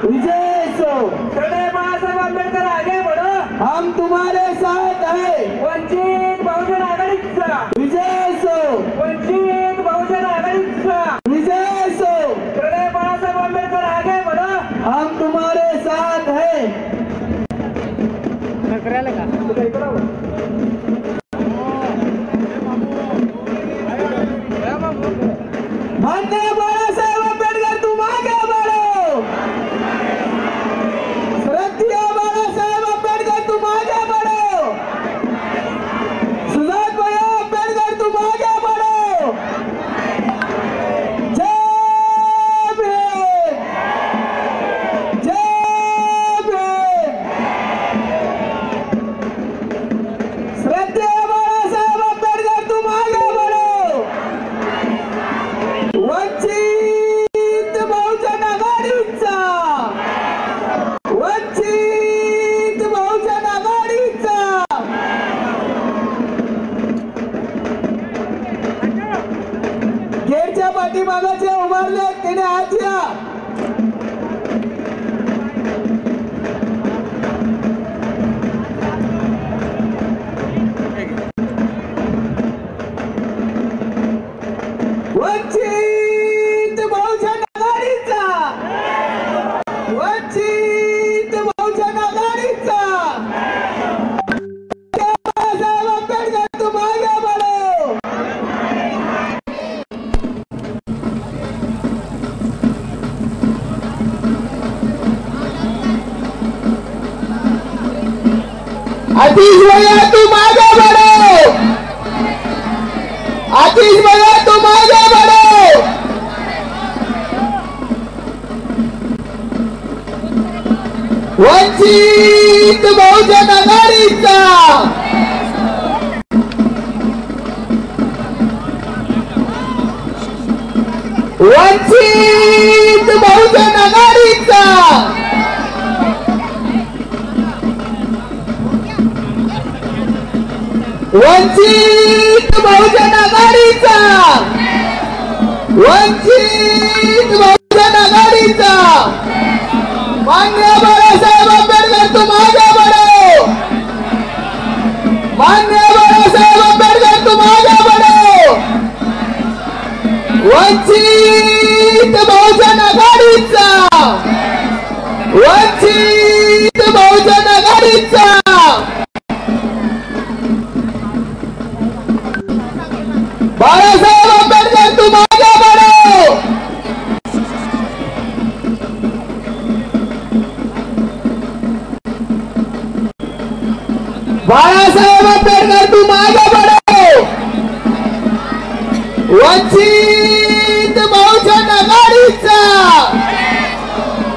विजय so. सरदार बाळासाहेब आंबेडकर आगे बढ़ो, हम तुम्हारे साथ है। वंचित बहुजन आघाडीचा विजय सो। वंचित बहुजन आघाडीचा विजय सो। सरदार बाळासाहेब आंबेडकर आगे बढ़ो, हम तुम्हारे साथ है। माननीय बाळासाहेब आंबेडकर तुम आगे बढ़ो। श्रद्धेय बाळासाहेब आंबेडकर तुम आगे बढ़ो। सुजात भाई आंबेडकर तुम आगे बढ़ो। जय भीम, जय भीम। श्रद्धेय बाळासाहेब आंबेडकर तुम आगे बढ़ो। वंचित बहुजन आघाडीचा, वंचित बहुजन आघाडीचा गेटच्या पाठीमागाचे उभारले त्याने हात या। वंचित बहुजन आघाडीचा, वंचित बहुजन आघाडीचा बाळासाहेब आंबेडकर तुम आगे बढ़ो। आतिश भैया तुम आगे बढ़ो। आतिश भैया तुम आगे बढ़ो। वंचित बहुजन आघाडीचा, वंचित बहुजन आघाडीचा वंचित बहुजन आघाडीचा, वंचित बहुजन आघाडीचा माननीय बाळासाहेब आंबेडकर तुम आगे बढ़ो। माननीय बाळासाहेब आंबेडकर तुम आगे बढ़ो। वंचित बहुजन आघाडीचा, वंचित बहुजन आघाडीचा बाळासाहेब आंबेडकर तुम आगे बढ़ो। बाळासाहेब आंबेडकर तुम आगे बढ़ो। वंचित बहुजन आघाडीचा,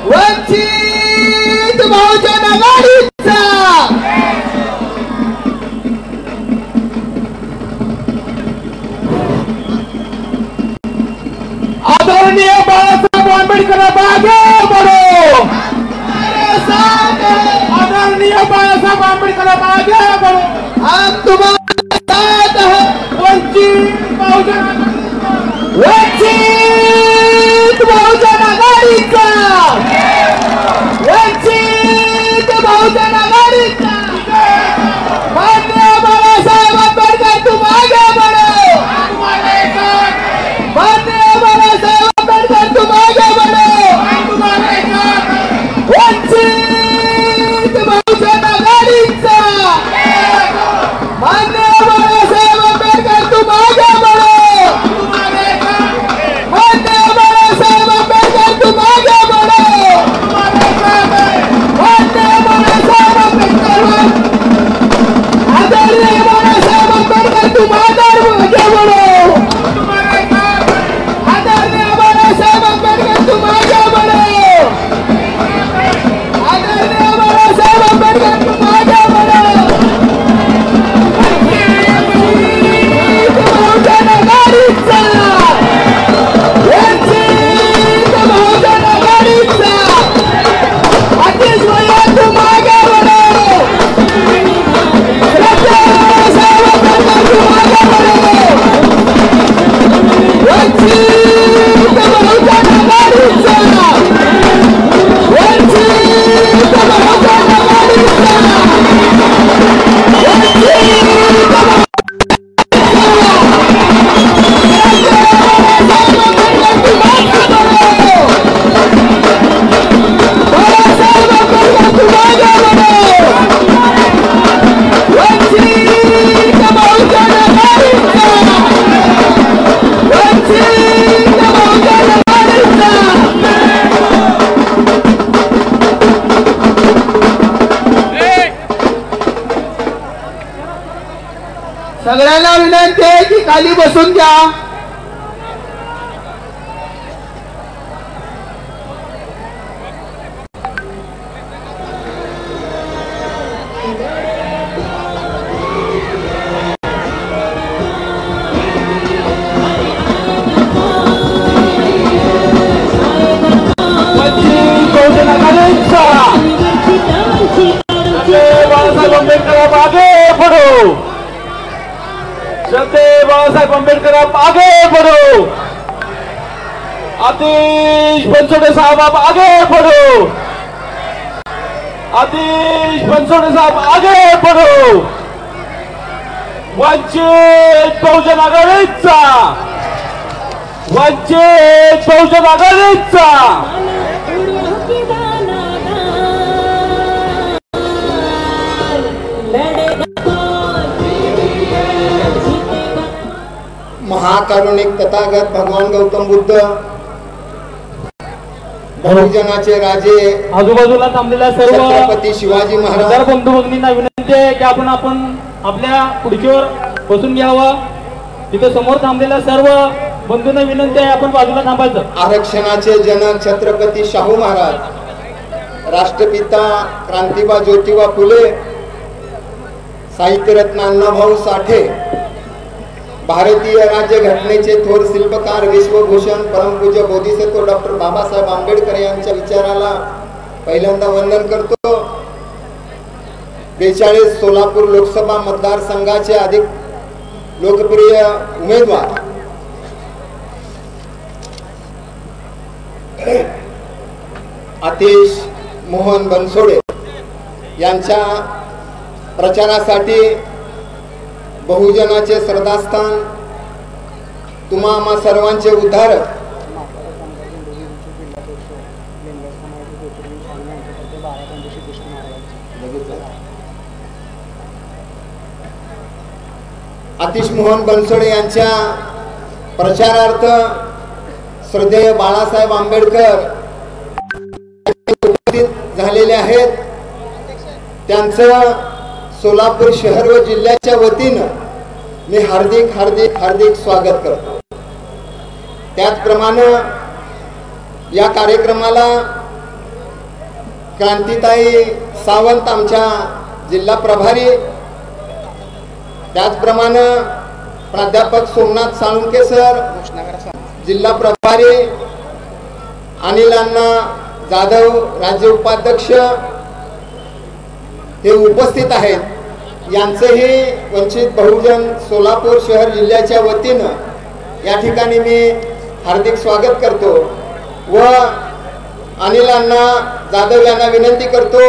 वंचित बहुजन आघाडीचा आदरणीय बाळासाहेब आंबेडकर आगे बढ़ो। आदरणीय बाळासाहेब आंबेडकर आगे बढ़ो। हम तुम्हारे साथ हैं। वंचित बहुजन, वंचित बहुजन आघाडीचा, वंचित बहुजन आघाडीचा माननीय बाळासाहेब आंबेडकर तुम आगे बढ़ो। माननीय बाळासाहेब आंबेडकर तुम आगे बढ़ो। वंचित बहुजन आघाडीचा सगळ्यांना विनंती आहे की खाली बसून घ्या. बाळासाहेब आंबेडकर आप आगे बढ़ो. आतिश बनसोडे साहब आप आगे बढ़ो. आतिश बनसोडे साहब आगे बढ़ो. वंचित बहुजन आघाडीचा वंचित बहुजन आघाडीचा महाकारुणिक तथागत भगवान गौतम बुद्ध बहुजनाचे राजे आजूबाजूला थांबलेल्या सर्व छत्रपती शिवाजी महाराज बंधू भगिनींना विनंती आहे की आपण आपल्या खुर्चीवर बसून घ्यावं. तिथे समोर थांबलेल्या सर्व बंधूंना विनंती आहे आपण बाजूला थांबायचं. आरक्षणाचे जनक छत्रपती शाहू महाराज, राष्ट्रपिता क्रांतिबा ज्योतिबा फुले, साहित्यरत्न अण्णाभाऊ साठे, भारतीय राज्यघटनेचे थोर शिल्पकार विश्वभूषण परमपूज्य बोधिसत्व डॉक्टर बाबासाहेब आंबेडकर यांच्या विचाराला पहिल्यांदा वंदन करतो. 42 सोलापूर लोकसभा मतदारसंघाचे अधिक लोकप्रिय उमेदवार आतिश मोहन बनसोडे यांच्या प्रचारासाठी बहुजनाचे श्रद्धास्थान, तुम्हा आम्हा सर्वांचे उद्धारक आतिश मोहन बनसोडे यांच्या प्रचारार्थ श्रद्धेय बाळासाहेब आंबेडकर उपस्थित झालेले आहेत. त्यांचं सोलापूर शहर व जिल्ह्याच्या वतीनं मी हार्दिक हार्दिक हार्दिक स्वागत करतो. त्याचप्रमाणे या कार्यक्रमाला क्रांतिताई सावंत आमच्या जिल्हा प्रभारी, त्याचप्रमाणे प्राध्यापक सोमनाथ साळुंके सर जिल्हा प्रभारी, अनिल अण्णा जाधव राज्य उपाध्यक्ष हे उपस्थित आहेत. यांचेही वंचित बहुजन सोलापूर शहर जिल्ह्याच्या वतीनं या ठिकाणी मी हार्दिक स्वागत करतो व अनिल अण्णा जाधव यांना विनंती करतो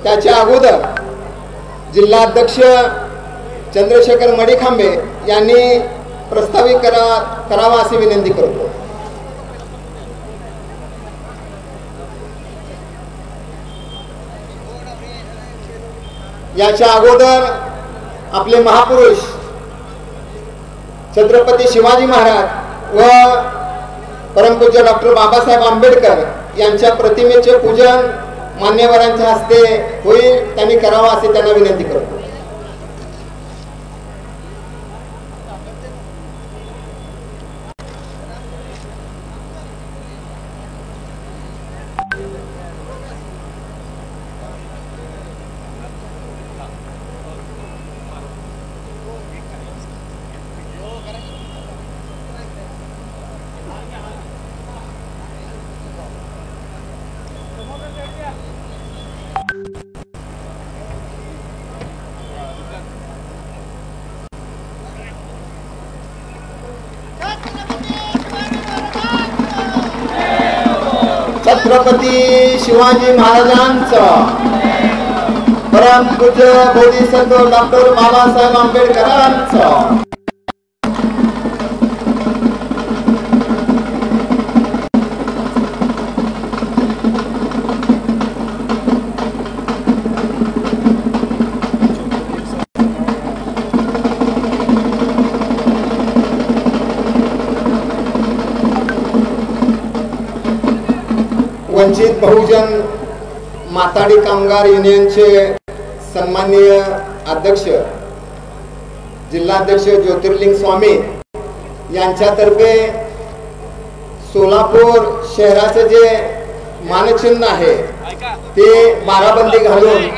त्याच्या अगोदर जिल्हाध्यक्ष चंद्रशेखर मडीखांबे यांनी प्रस्तावित करावा अशी विनंती करतो. याच्या अगोदर आपले महापुरुष छत्रपती शिवाजी महाराज व परमपूज्य डॉक्टर बाबासाहेब आंबेडकर यांच्या प्रतिमेचे पूजन मान्यवरांच्या हस्ते होईल, त्यांनी करावा असे त्यांना विनंती करतो. छत्रपती शिवाजी महाराजांचं, परमपूज्य बोधिसत्व डॉक्टर बाबासाहेब आंबेडकरांचं, वंचित बहुजन माताडी कामगार युनियनचे सन्माननीय अध्यक्ष जिल्हाध्यक्ष ज्योतिर्लिंग स्वामी यांच्यातर्फे सोलापूर शहराचे जे मानचिन्ह आहे ते माराबंदी घालून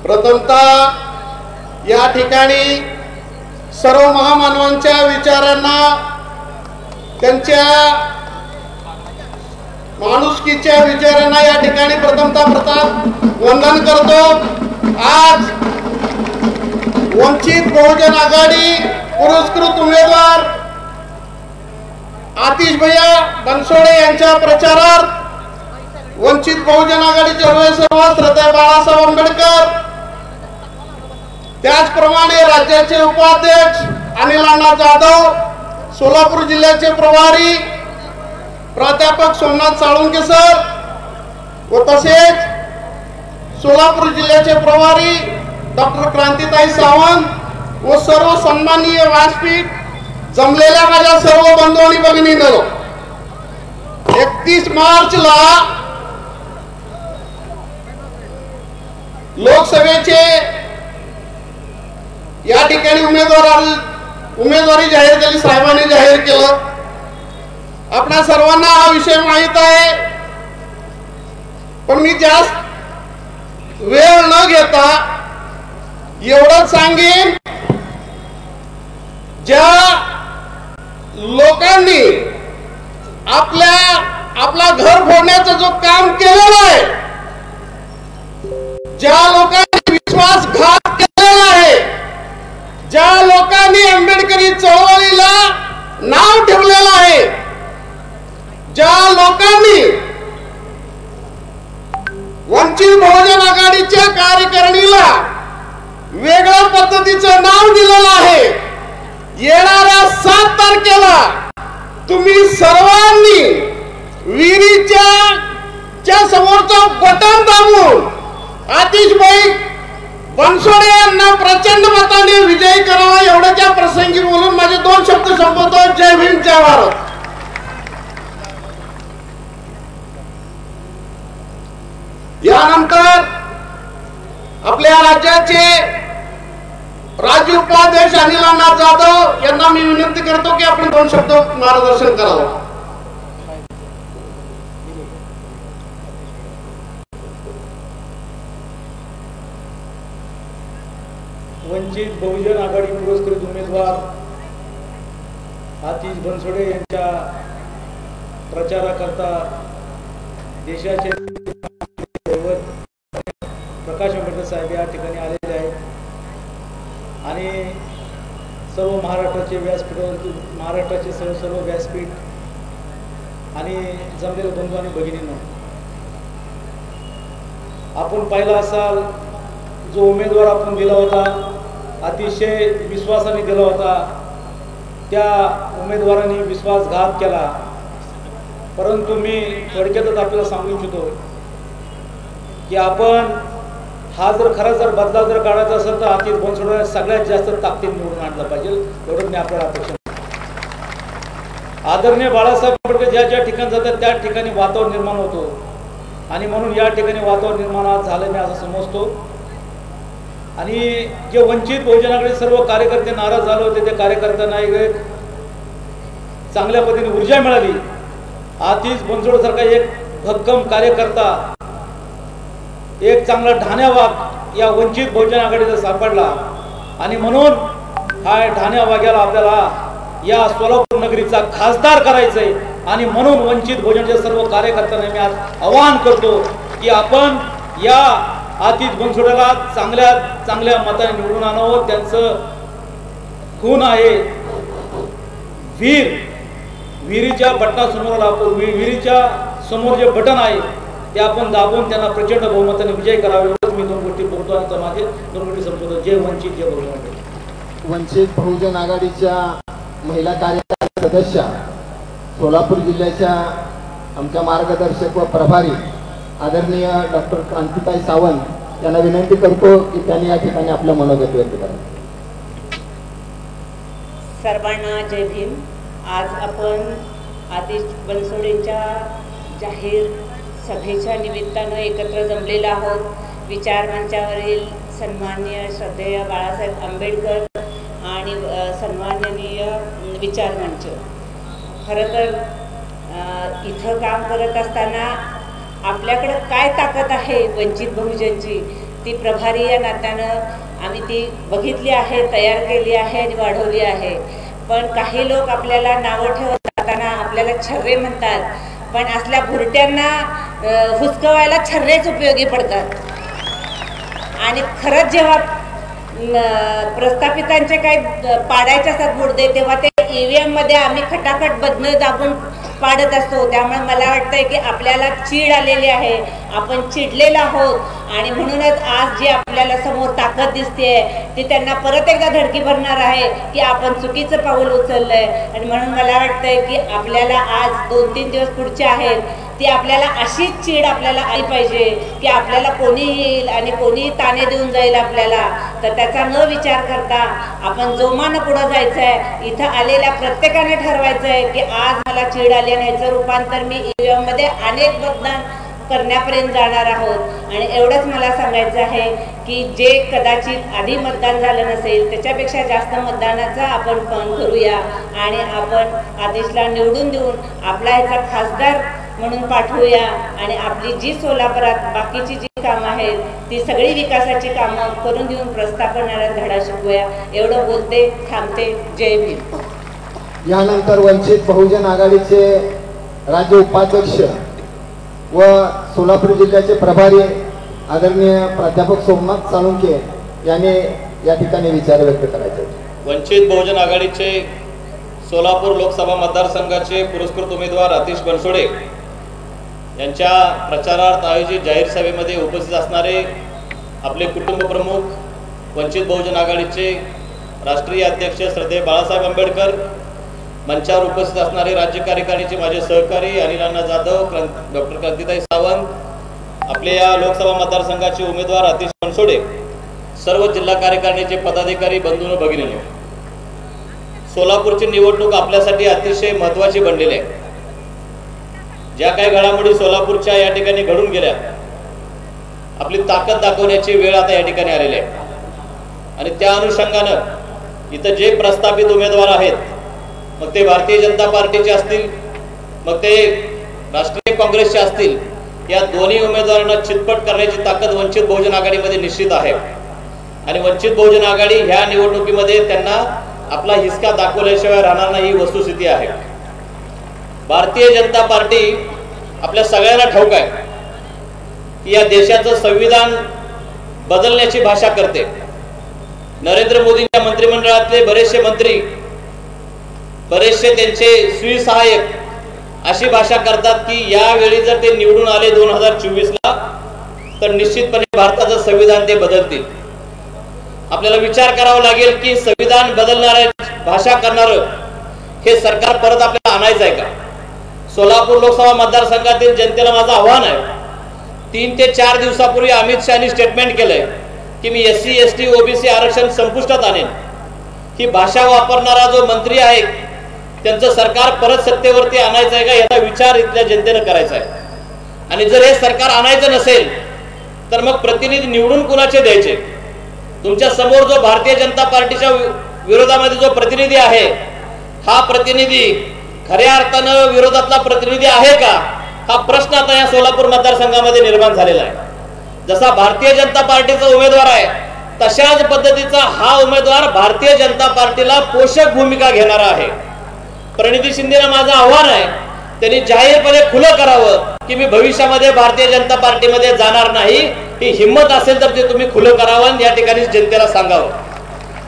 प्रथमतः या ठिकाणी सर्व महामानवांच्या विचारांना त्यांच्या माणुसकीच्या विचारांना या ठिकाणी प्रथमतः वंदन करतो। आज वंचित बहुजन आघाडी पुरस्कृत उमेदवार आतिश भैया बनसोडे यांच्या प्रचारार्थ वंचित बहुजन आघाडीचे सर्व श्रद्धेय बाळासाहेब आंबेडकर, त्याचप्रमाणे राज्याचे उपाध्यक्ष अनिल अण्णा जाधव, सोलापूर जिल्ह्याचे प्रभारी प्राध्यापक सोमनाथ साळुंके सर व तसेच सोलापूर जिल्ह्याचे प्रभारी डॉक्टर क्रांतीताई सावंत व सर्व सन्माननीय व्यासपीठ जमलेल्या माझ्या सर्व बंधू आणि भगिनींनो, 31 मार्चला लोकसभेचे या ठिकाणी उमेदवारी जाहीर केली, साहेबांनी जाहीर केलं। आपणा सर्वांना हा विषय माहित आहे, पण मी जास्त वेळ न घेता एवढंच सांगेन, ज्या लोकांनी आपला घर फोडण्याचं जो काम केलेलं आहे, ज्या लोकांनी विश्वासघात केलेला आहे, ज्या लोकांनी आंबेडकरी चळवळीला नाव ठेवलेलं आहे, ज्या लोकांनी वंचित बहुजन आघाडीच्या कार्यकारिणीला वेगळ्या पद्धतीचं नाव दिलेलं आहे, येणाऱ्या 7 तारखेला तुम्ही सर्वांनी विहिरीच्या समोरचं बटन दाबून आतिशभाई बनसोडे यांना प्रचंड मताने विजयी करावा, एवढ्याच्या प्रसंगी बोलून माझे 2 शब्द संपवतो। जय भीम, जय भारत। यानंतर आपल्या राज्याचे राज्य उपाध्यक्ष अनिल अण्णा जाधव यांना मी विनंती करतो की आपण 2 शब्द मार्गदर्शन करावं। वंचित बहुजन आघाडी पुरस्कृत उमेदवार आतिश बनसोडे यांच्या प्रचाराकरता देशाचे प्रकाश आंबेडकर साहेब या ठिकाणी आलेले आहेत आणि सर्व महाराष्ट्राचे सर्व व्यासपीठ आणि जमलेले बंधू आणि भगिनींनो, आपण पाहिला असाल जो उमेदवार आपण दिला होता, अतिशय विश्वासाने दिला होता, त्या उमेदवारांनी विश्वासघात केला। परंतु मी थोडक्यातच आपल्याला सांगू इच्छितो की आपण हा जर बदला काढायचा असेल तर आतिश बनसोडे सगळ्यात जास्त ताकदीने निवडून आणला पाहिजे, एवढं मी आपल्याला अपेक्षा। आदरणीय बाळासाहेब आंबेडकर ज्या ठिकाणी जातात त्या ठिकाणी वातावरण निर्माण होतो आणि म्हणून या ठिकाणी वातावरण निर्माण झालं मी असं समजतो। आणि जे वंचित बहुजन आघाडी सर्व कार्यकर्ते नाराज झाले होते, त्या कार्यकर्त्यांना एक चांगल्या पद्धतीने ऊर्जा मिळाली। आतिश बनसोडे सारखा एक भक्कम कार्यकर्ता, एक चांगला ठाण्या वाघ या वंचित बहुजन आघाडीला सापडला आणि म्हणून हा ठाण्या वाघ्याला आपल्याला या सोलापूर नगरीचा खासदार करायचंय आणि म्हणून वंचित बहुजनच्या सर्व कार्यकर्त्यांना मी आज आवाहन करतो की आपण या आतिश बनसोडेला चांगल्या मताने निवडून आणावं। त्यांचं खून आहे विहिरीच्या बटनासमोर, विहिरीच्या समोर जे बटन आहे ते आपण दाबून त्यांना प्रचंड बहुमताने विजय करावा, एवढंच मी 2 गोष्टी बोलतो आणि माझे 2 गोष्टी संपवतो। जय वंचित, जय बहुजन। वंचित बहुजन आघाडीच्या महिला कार्यकारी सदस्य सोलापूर जिल्ह्याच्या आमच्या मार्गदर्शक व प्रभारी आदरणीय डॉक्टर क्रांतीताई सावंत त्यांना विनंती करतो की त्यांनी या ठिकाणी आपलं मनोगत व्यक्त करावं. सर्वांना जय भीम. आज आपण आतिश बनसोडेंच्या जाहीर सभेच्या निमित्तानं एकत्र जमलेलो आहोत. विचार मंचावरील सन्माननीय श्रद्धेय बाळासाहेब आंबेडकर आणि सन्माननीय विचार मंच. खरं तर इथं काम करत असताना आपल्याकडं काय ताकद आहे वंचित बहुजनची, ती प्रभारी या नात्यानं आम्ही ती बघितली आहे, तयार केली आहे आणि वाढवली आहे. पण काही लोक आपल्याला नावं ठेवत असताना आपल्याला छर्रे म्हणतात, पण असल्या भुरट्यांना हुसकवायला छर्रेच उपयोगी पडतात. आणि खरंच जेव्हा प्रस्थापितांचे काही पाडायचे असतात मुर्दे, तेव्हा ते EVM मध्ये आम्ही खटाखट बदन दाबून पाडत असतो. त्यामुळे मला वाटतंय की आपल्याला चीड आलेली आहे, आपण चिडलेलो आहोत आणि म्हणूनच आज जी आपल्याला समोर ताकद दिसते ती त्यांना परत एकदा धडकी भरणार आहे की आपण चुकीचं पाऊल उचललंय. आणि म्हणून मला वाटतंय की आपल्याला आज 2-3 दिवस पुढचे आहेत, ती आपल्याला अशीच चीड आपल्याला आली पाहिजे की आपल्याला कोणी येईल आणि कोणी ताणे देऊन जाईल आपल्याला, तर त्याचा न विचार करता आपण जोमानं पुढं जायचं आहे. इथं आलेल्या प्रत्येकाने ठरवायचं आहे की आज मला चीड आली आणि याचं रूपांतर मी EVM मध्ये अनेक मतदान करण्यापर्यंत जाणार आहोत. आणि एवढंच मला सांगायचं आहे की जे कदाचित आधी मतदान झालं नसेल त्याच्यापेक्षा जास्त मतदानाचा आपण पण करूया आणि आपण आतिशला निवडून देऊन आपला ह्याचा खासदार म्हणून पाठवूया आणि आपली जी सोलापुरात बाकीची जी कामं आहेत ती सगळी विकासाची कामं करून देऊन प्रस्थापनाला धडा शिकवूया. एवढं बोलते, थांबते. जय भीम. यानंतर वंचित बहुजन आघाडीचे राज्य उपाध्यक्ष व सोलापूर जिल्ह्याचे प्रभारी आदरणीय प्राध्यापक सोमनाथ साळुंखे यांनी या ठिकाणी विचार व्यक्त करायचे. वंचित बहुजन आघाडीचे सोलापूर लोकसभा मतदारसंघाचे पुरस्कृत उमेदवार आतिश बनसोडे यांच्या प्रचारार्थ आयोजित जाहीर सभेमध्ये उपस्थित असणारे आपले कुटुंब प्रमुख वंचित बहुजन आघाडीचे राष्ट्रीय अध्यक्ष श्रद्धेय बाळासाहेब आंबेडकर, मंचावर उपस्थित असणारे राज्य कार्यकारिणीचे माझे सहकारी अनिल अण्णा जाधव, डॉक्टर क्रांतिताई सावंत, आपले या लोकसभा मतदारसंघाचे उमेदवार आतिश बनसोडे, सर्व जिल्हा कार्यकारिणीचे पदाधिकारी, बंधू व भगिनींनो, सोलापूरची निवडणूक आपल्यासाठी अतिशय महत्त्वाची बनलेली आहे. ज्या काही घडामोडी सोलापूरच्या या ठिकाणी घडून गेल्या, आपली ताकद दाखवण्याची वेळ आता या ठिकाणी आलेली आहे. आणि त्या अनुषंगानं इथं जे प्रस्थापित उमेदवार आहेत, मग ते भारतीय जनता पार्टीचे असतील, मग ते राष्ट्रीय काँग्रेसचे असतील, या दोन्ही उमेदवारांना चितपट करण्याची ताकद वंचित बहुजन आघाडीमध्ये निश्चित आहे. आणि वंचित बहुजन आघाडी ह्या निवडणुकीमध्ये त्यांना आपला हिसका दाखवल्याशिवाय राहणार नाही, ही वस्तुस्थिती आहे. भारतीय जनता पार्टी आपल्या सगळ्यांना ठाऊक आहे की या देशाचं संविधान बदलण्याची भाषा करते. नरेंद्र मोदींच्या मंत्रिमंडळातले बरेचसे मंत्री, बरेचसे त्यांचे स्वीसहाय्यक अशी भाषा करतात की यावेळी जर ते निवडून आले 2024ला तर निश्चितपणे भारताचं संविधान ते बदलतील. आपल्याला विचार करावा लागेल की संविधान बदलणाऱ्या भाषा करणारं हे सरकार परत आपल्याला आणायचं आहे का? सोलापूर लोकसभा मतदारसंघातील जनतेला माझं आव्हान आहे. 3 ते 4 दिवसापूर्वी अमित शहानी स्टेटमेंट केलंय की मी SC ST OBC आरक्षण संपुष्टात आणेन. ही भाषा वापरणारा जो मंत्री आहे त्यांचं सरकार परत सत्तेवरती आणायचं आहे का, याचा विचार इथल्या जनतेनं करायचा आहे. आणि जर हे सरकार आणायचं नसेल तर मग प्रतिनिधी निवडून कुणाचे द्यायचे? तुमच्या समोर जो भारतीय जनता पार्टीच्या विरोधामध्ये जो प्रतिनिधी आहे, हा प्रतिनिधी खऱ्या अर्थानं विरोधातला प्रतिनिधी आहे का, हा प्रश्न आता या सोलापूर मतदारसंघामध्ये निर्माण झालेला आहे. जसा भारतीय जनता पार्टीचा उमेदवार आहे तशाच पद्धतीचा हा उमेदवार भारतीय जनता पार्टीला पोषक भूमिका घेणारा आहे. प्रणिती शिंदेला माझं आव्हान आहे, त्यांनी जाहीरपणे खुलं करावं की मी भविष्यामध्ये भारतीय जनता पार्टीमध्ये जाणार नाही. ही हिंमत असेल तर ते तुम्ही खुलं करावं, या ठिकाणी जनतेला सांगावं.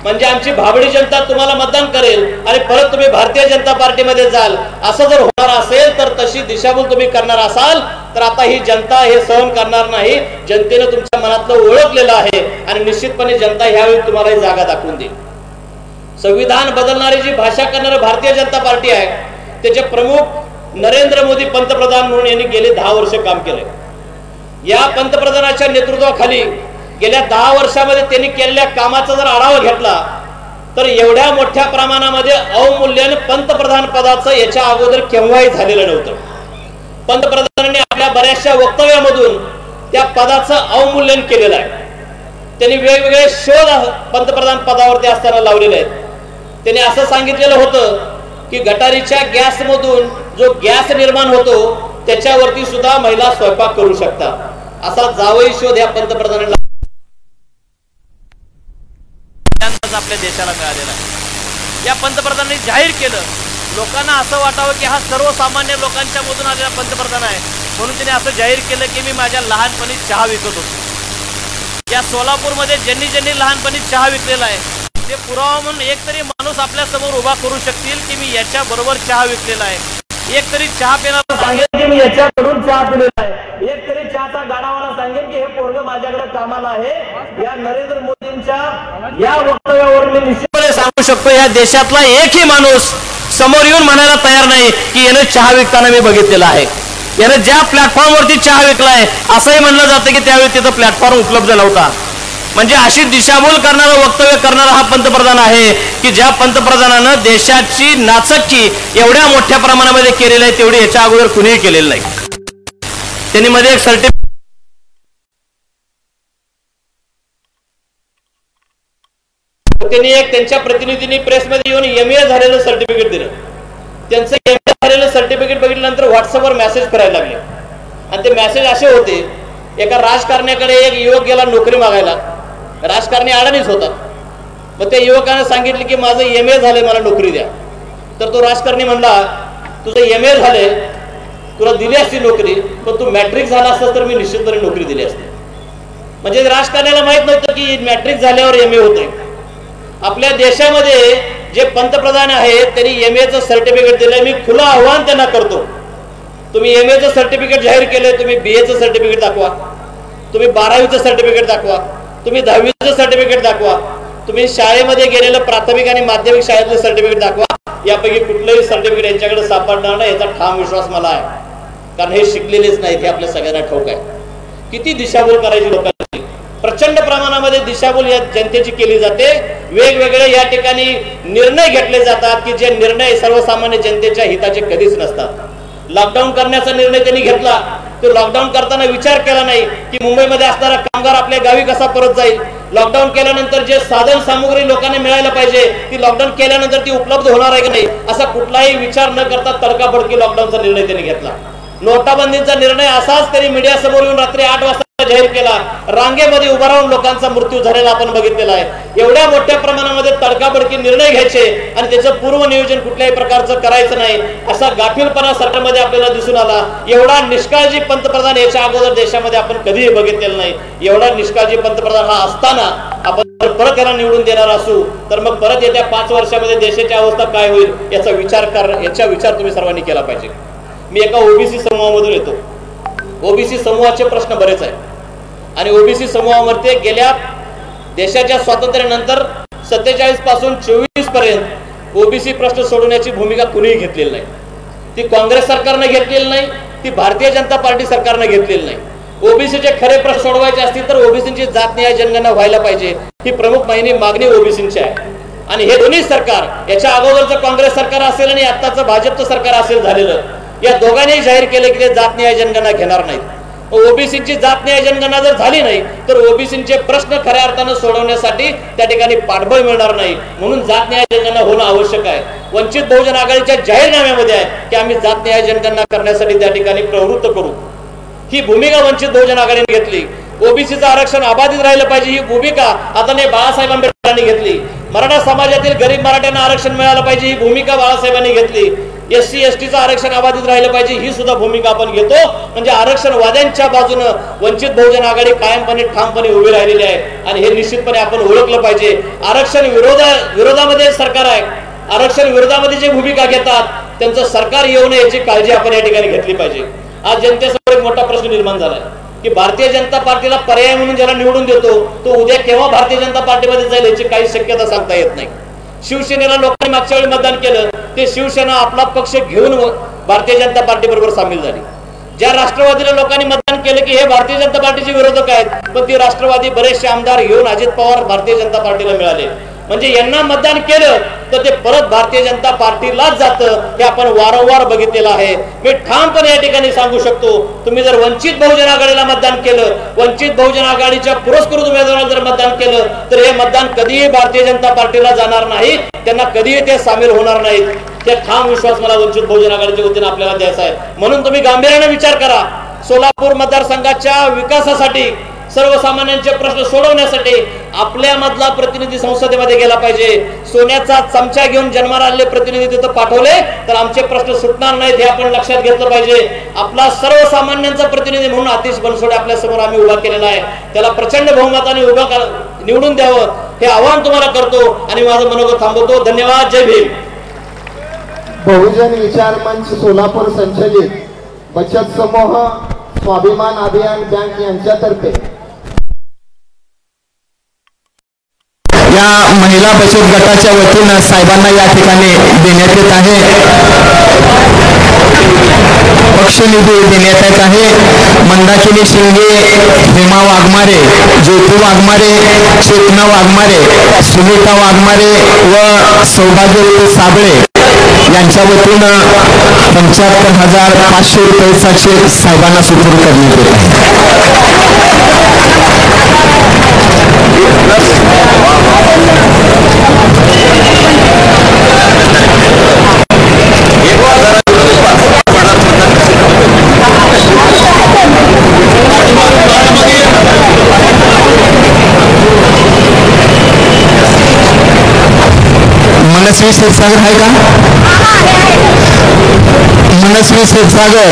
म्हणजे आमची भाबडी जनता तुम्हाला मतदान करेल आणि परत तुम्ही भारतीय जनता पार्टीमध्ये जाल. असं जर होणार असेल तर तशी दिशाभूल तुम्ही करणार असाल तर आता ही जनता हे सहन करणार नाही. जनतेने तुमच्या मनातलं ओळखलेलं आहे आणि निश्चितपणे जनता ह्यावेळी तुम्हाला ही जागा दाखवून देईल. संविधान बदलणारी जी भाषा करणारी भारतीय जनता पार्टी आहे, त्याचे प्रमुख नरेंद्र मोदी पंतप्रधान म्हणून यांनी गेले 10 वर्ष काम केले. या पंतप्रधानाच्या नेतृत्वाखाली गेल्या 10 वर्षामध्ये त्यांनी केलेल्या कामाचा जर आढावा घेतला तर एवढ्या मोठ्या प्रमाणामध्ये अवमूल्यन पंतप्रधान पदाचं याच्या अगोदर केव्हाही झालेलं नव्हतं. पंतप्रधानांनी आपल्या बऱ्याचशा वक्तव्यामधून त्या पदाचं अवमूल्यन केलेलं आहे. त्यांनी वेगवेगळे शोध पंतप्रधान पदावरती असताना लावलेले आहेत. त्यांनी असं सांगितलेलं होतं की गटारीच्या गॅसमधून जो गॅस निर्माण होतो त्याच्यावरती सुद्धा महिला स्वयंपाक करू शकतात असा जावई शोध या पंतप्रधानांना आपल्या देशाला मिळालेला आहे. या पंतप्रधानांनी जाहीर केलं. लोकांना असं वाटावं की हा सर्वसामान्य लोकांच्या मधून आलेला पंतप्रधान आहे म्हणून त्यांनी असं जाहीर केलं की मी माझ्या लहानपणी चहा विकत होतो. या सोलापूरमध्ये ज्यांनी लहानपणी चहा विकलेला आहे ते पुरावा म्हणून एक तरी माणूस आपल्या समोर उभा करू शकतील की मी याच्या बरोबर चहा विकलेला आहे. एक तरी चहा पिणारा सांगेल की मी याच्याकडून चहा पिलेला आहे. एक तरी चहाचा गाडावाला सांगेल की हे पोरग माझ्याकडे कामाला आहे. या नरेंद्र मोदींच्या या वक्तव्यावर मी निश्चितपणे सांगू शकतो या देशातला एकही माणूस समोर येऊन म्हणायला तयार नाही की याने चहा विकताना मी बघितलेला आहे. याने ज्या प्लॅटफॉर्मवरती चहा विकलाय असंही म्हणलं जातं की त्यावेळी तिथं प्लॅटफॉर्म उपलब्ध नव्हता. म्हणजे अशी दिशाभूल करणारं वक्तव्य करणारा हा पंतप्रधान आहे की ज्या पंतप्रधानानं देशाची नाचक्की एवढ्या मोठ्या प्रमाणामध्ये केलेली आहे तेवढी याच्या अगोदर कुणीही केलेलं नाही. त्यांनी मध्ये एक सर्टिफिकेट त्यांनी एक त्यांच्या प्रतिनिधींनी प्रेसमध्ये येऊन MA झालेलं सर्टिफिकेट दिलं. त्यांचं MA झालेलं सर्टिफिकेट बघितल्यानंतर व्हॉट्सअपवर मेसेज करायला लागले आणि ते मेसेज असे होते एका राजकारण्याकडे एक युवक गेला नोकरी मागायला. राजकारणी अडाणीच होता. मग त्या युवकाने सांगितले की माझं MA झालंय मला नोकरी द्या. तर तो राजकारणी म्हणला तुझं MA झालंय तुला दिली असती नोकरी पण तू मॅट्रिक झाला असतास तर मी निश्चितपणे नोकरी दिली असते. म्हणजे राजकारण्याला माहित नव्हतं की मॅट्रिक झाल्यावर MA होतंय. आपल्या देशामध्ये जे पंतप्रधान आहेत त्यांनी MAचं सर्टिफिकेट दिलंय. मी खुलं आव्हान त्यांना करतो तुम्ही MAचं सर्टिफिकेट जाहीर केलंय तुम्ही BAचं सर्टिफिकेट दाखवा. तुम्ही 12वीचं सर्टिफिकेट दाखवा. तुम्ही 10वीचं सर्टिफिकेट दाखवा. तुम्ही शाळेमध्ये गेलेलं प्राथमिक आणि माध्यमिक शाळेतलं सर्टिफिकेट दाखवा. यापैकी कुठलंही सर्टिफिकेट यांच्याकडे सापडणार नाही याचा ठाम विश्वास मला आहे. कारण हे शिकलेलेच नाहीत हे आपल्या सगळ्यांना ठाऊक आहे. किती दिशाभूल करायची लोकांची प्रचंड प्रमाणामध्ये दिशाभूल या जनतेची केली जाते. वेगवेगळे या ठिकाणी निर्णय घेतले जातात की जे निर्णय सर्वसामान्य जनतेच्या हिताचे कधीच नसतात. लॉकडाऊन करण्याचा निर्णय त्यांनी घेतला. तो लॉकडाऊन करताना विचार केला नाही की मुंबईमध्ये असणारा कामगार आपल्या गावी कसा परत जाईल. लॉकडाऊन केल्यानंतर जे साधन सामुग्री लोकांना मिळायला पाहिजे ती लॉकडाऊन केल्यानंतर ती उपलब्ध होणार आहे की नाही असा कुठलाही विचार न करता तडकाफडकी लॉकडाऊनचा निर्णय त्यांनी घेतला. नोटाबंदीचा निर्णय असाच त्यांनी मीडिया समोर येऊन रात्री 8 वाजता जाहीर केला. रांगेमध्ये उभा राहून लोकांचा मृत्यू झालेला आपण बघितलेला आहे. एवढ्या मोठ्या प्रमाणामध्ये तडकाफडकी निर्णय घ्यायचे आणि त्याचं पूर्व नियोजन कुठल्याही प्रकारचं करायचं नाही असा गाफीलपणा सरकारमध्ये आपल्याला दिसून आला. एवढा निष्काळजी पंतप्रधान याच्या अगोदर देशामध्ये आपण कधीही बघितलेला नाही. एवढा निष्काळजी पंतप्रधान हा असताना आपण परत याला निवडून देणार असू तर मग परत येत्या 5 वर्षामध्ये देशाची अवस्था काय होईल याचा विचार तुम्ही सर्वांनी केला पाहिजे. मी एका ओबीसी समूहामधून येतो. ओबीसी समूहाचे प्रश्न बरेच आहेत आणि ओबीसी समूहामध्ये गेल्या देशाच्या स्वातंत्र्यानंतर 47 पासून 24 पर्यंत ओबीसी प्रश्न सोडवण्याची भूमिका कुणीही घेतलेली नाही. ती काँग्रेस सरकारने घेतलेली नाही. ती भारतीय जनता पार्टी सरकारने घेतलेली नाही. ओबीसीचे खरे प्रश्न सोडवायचे असतील तर ओबीसीची जात न्याय जनगणना व्हायला पाहिजे ही प्रमुख मागणी ओबीसींची आहे. आणि हे दोन्ही सरकार याच्या अगोदरचं काँग्रेस सरकार असेल आणि आताचं भाजपचं सरकार असेल झालेलं या दोघांनीही जाहीर केले की ते जात न्याय जनगणना घेणार नाहीत. ओबीसीची जात न्याय जनगणना जर झाली नाही तर ओबीसीचे प्रश्न खऱ्या अर्थानं सोडवण्यासाठी त्या ठिकाणी पाठबळ मिळणार नाही. म्हणून जात न्याय जनगणना होणं आवश्यक आहे. वंचित बहुजन आघाडीच्या जाहीरनाम्यामध्ये आहे की आम्ही जात न्याय जनगणना करण्यासाठी त्या ठिकाणी प्रवृत्त करू. ही भूमिका वंचित बहुजन आघाडीने घेतली. ओबीसीचं आरक्षण अबाधित राहिलं पाहिजे ही भूमिका आदरणीय बाळासाहेब आंबेडकरांनी घेतली. मराठा समाजातील गरीब मराठ्यांना आरक्षण मिळालं पाहिजे ही भूमिका बाळासाहेबांनी घेतली. SC STचं आरक्षण अबाधित राहिलं पाहिजे ही सुद्धा भूमिका आपण घेतो. म्हणजे आरक्षण वाद्यांच्या बाजूनं वंचित बहुजन आघाडी कायमपणे ठामपणे उभी राहिलेली आहे आणि हे निश्चितपणे आपण ओळखलं पाहिजे. आरक्षण विरोधामध्ये सरकार आहे. आरक्षण विरोधामध्ये जे भूमिका घेतात त्यांचं सरकार येऊ नये याची काळजी आपण या ठिकाणी घेतली पाहिजे. आज जनतेसमोर एक मोठा प्रश्न निर्माण झालाय की भारतीय जनता पार्टीला पर्याय म्हणून ज्याला निवडून देतो तो उद्या केव्हा भारतीय जनता पार्टीमध्ये जाईल याची काही शक्यता सांगता येत नाही. शिवसेनेला लोकांनी मागच्या वेळी मतदान केलं ते शिवसेना आपला पक्ष घेऊन भारतीय जनता पार्टी बरोबर सामील झाली. ज्या राष्ट्रवादीला लोकांनी मतदान केलं की हे भारतीय जनता पार्टीचे विरोधक आहेत, पण ती राष्ट्रवादी बरेचसे आमदार घेऊन अजित पवार भारतीय जनता पार्टीला मिळाले. म्हणजे यांना मतदान केलं तर ते परत भारतीय जनता पार्टीलाच जातं, हे आपण वारंवार बघितलेलं आहे. मी ठामपणे या ठिकाणी सांगू शकतो, तुम्ही जर वंचित बहुजन आघाडीला मतदान केलं, वंचित बहुजन आघाडीच्या पुरस्कृत उमेदवाराला जर मतदान केलं तर हे मतदान कधीही भारतीय जनता पार्टीला जाणार नाही, त्यांना कधीही ते सामील होणार नाहीत. ते ठाम विश्वास मला वंचित बहुजन आघाडीच्या वतीने आपल्याला द्यायचा आहे. म्हणून तुम्ही गांभीर्याने विचार करा. सोलापूर मतदारसंघाच्या विकासासाठी, सर्वसामान्यांचे प्रश्न सोडवण्यासाठी आपल्यामधला प्रतिनिधी संसदेमध्ये गेला पाहिजे. सोन्याचा चमचा घेऊन जन्माला आलेले प्रतिनिधी तिथं पाठवले तर आमचे प्रश्न सुटणार नाहीत, हे आपण लक्षात घेतलं पाहिजे. आपला सर्वसामान्यांचा प्रतिनिधी म्हणून आतिश बनसोडे आपल्या समोर आम्ही उभा केलेला आहे. त्याला प्रचंड बहुमताने निवडून द्यावं हे आवाहन तुम्हाला करतो आणि माझं मनोगत थांबवतो. धन्यवाद. जय भीम. बहुजन विचार मंच सोलापूर संचलित बचत समूह स्वाभिमान अभियान बँक यांच्यातर्फे या महिला बचत गटाच्या वतीनं साहेबांना या ठिकाणी देण्यात येत आहे. पक्षनिधी देण्यात येत आहे. मंदाकिनी शिंगे, हेमा वाघमारे, ज्योती वाघमारे, चेतना वाघमारे, सुनीता वाघमारे व सौभाग्यवती साबळे यांच्या वतीनं 75,500 रुपयाचा चेक साहेबांना सुपूर्द करण्यात येत आहे. मनस्वी क्षीरसागर आहे का? मनस्वी क्षीरसागर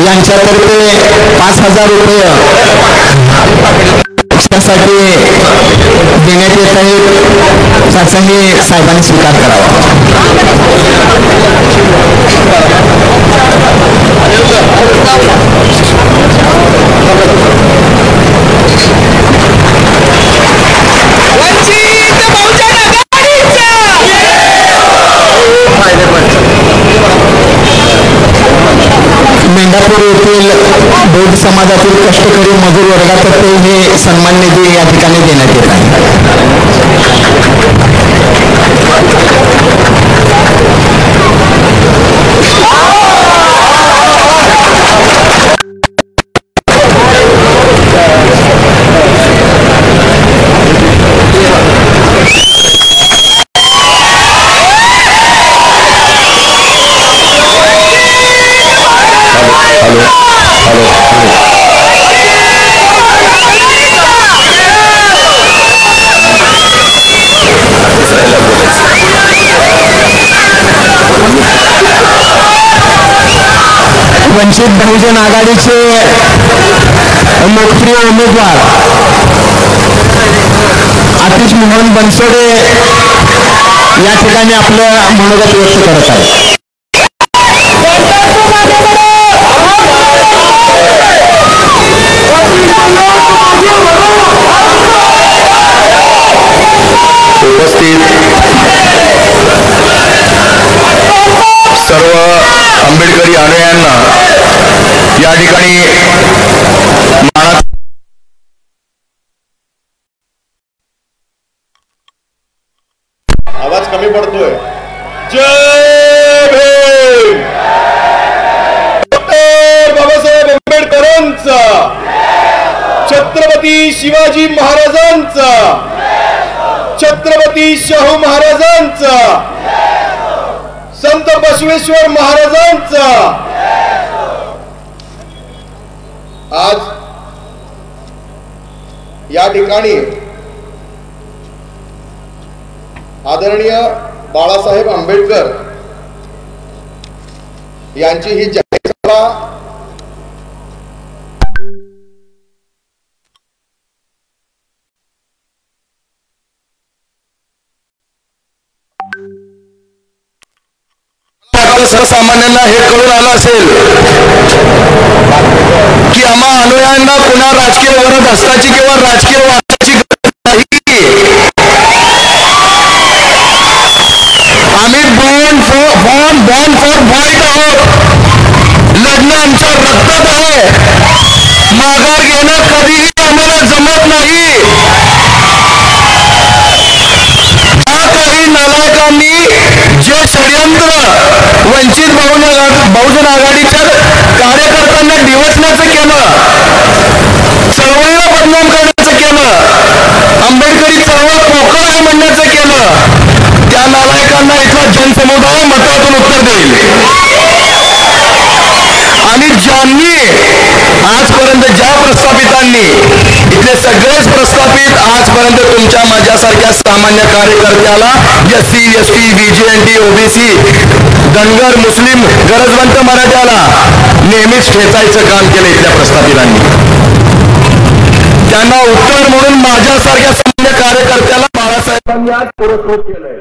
यांच्यातर्फे 5,000 रुपये पक्षासाठी देण्यात येत आहेत. त्याचाही साहेबांनी स्वीकार करावा. मेंढापूर येथील बौद्ध समाजातील कष्टकरी मजूर वर्गातर्फे हे सन्मान निधी या ठिकाणी देण्यात येत आहे. वंचित बहुजन आघाडीचे लोकप्रिय उमेदवार आतिश मोहन बनसोडे या ठिकाणी आपलं मनोगत व्यक्त करत आहेत. उपस्थित सर्व आंबेडकरी अनुयायांना या ठिकाणी आवाज कमी पडतोय. जय भीम. डॉक्टर बाबासाहेब आंबेडकरांचा, छत्रपती शिवाजी महाराजांचा, छत्रपती शाहू महाराजांचा, संत बसवेश्वर महाराजांचा. आज या ठिकाणी आदरणीय बाळासाहेब आंबेडकर यांची ही जाहीर सभा सर्वसामान्यांना हे कळून आलं असेल की आम्हा अनुयायांना पुन्हा राजकीय वरद असताची किंवा राजकीय वादाची गरज नाही. आम्ही बॉर्न फॉर व्हाईट आहोत. आजपर्यंत तुमच्या माझ्यासारख्या सामान्य कार्यकर्त्याला SC ST VGNT OBC Dhangar मुस्लिम गरजवंत मराठ्याला नेहमीच ठेचायचं काम केलं इथल्या प्रस्थापितांनी. त्यांना उत्तर म्हणून माझ्यासारख्या सामान्य कार्यकर्त्याला बाळासाहेबांनी आज पुरस्कृत केलंय.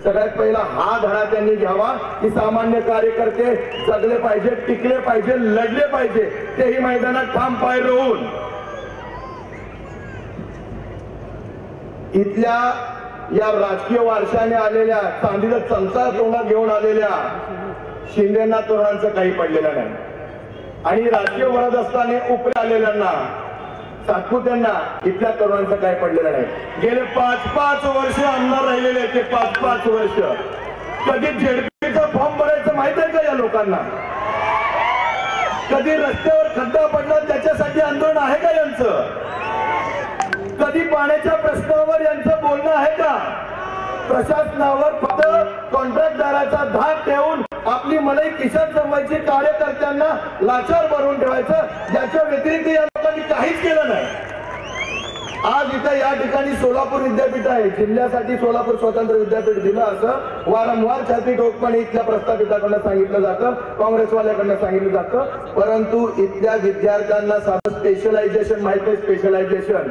सगळ्यात पहिला हा धडा त्यांनी घ्यावा की सामान्य कार्यकर्ते जगले पाहिजे, टिकले पाहिजे, लढले पाहिजे, तेही मैदानात ठाम पाय रोवून. इथल्या या राजकीय वारशाने आलेल्या चांदीचा चमचा तोंडात घेऊन आलेल्या शिंदेना तरुणांचं काही पडलेलं नाही आणि राजकीय वरद असताना उपरे आलेल्यांना सातपुत्यांना इथल्या तरुणांचं काय पडलेलं नाही. गेले 5-5 वर्ष आमदार राहिलेले ते 5-5 वर्ष कधी झेडपीचा फॉर्म भरायचं माहित आहे का या लोकांना? कधी रस्त्यावर खड्डा पडला त्याच्यासाठी आंदोलन आहे का यांचं? कधी पाण्याच्या प्रश्नावर यांचं बोलणं आहे का? प्रशासनावर फक्त कॉन्ट्रॅक्टदाराचा धाक ठेवून आपली मलाई खिशात जमवायची, कार्यकर्त्यांना लाचार बनवून ठेवायचं, याच्या व्यतिरिक्त या लोकांनी काहीच केलं नाही. आज इथं या ठिकाणी सोलापूर विद्यापीठ आहे, जिल्ह्यासाठी सोलापूर स्वतंत्र विद्यापीठ दिलं असं वारंवार छाती ठोकपणे इथल्या प्रस्थापिताकडनं सांगितलं जातं, काँग्रेसवाल्याकडनं सांगितलं जातं. परंतु इथल्या विद्यार्थ्यांना साधं स्पेशलायझेशन माहित आहे. स्पेशलायझेशन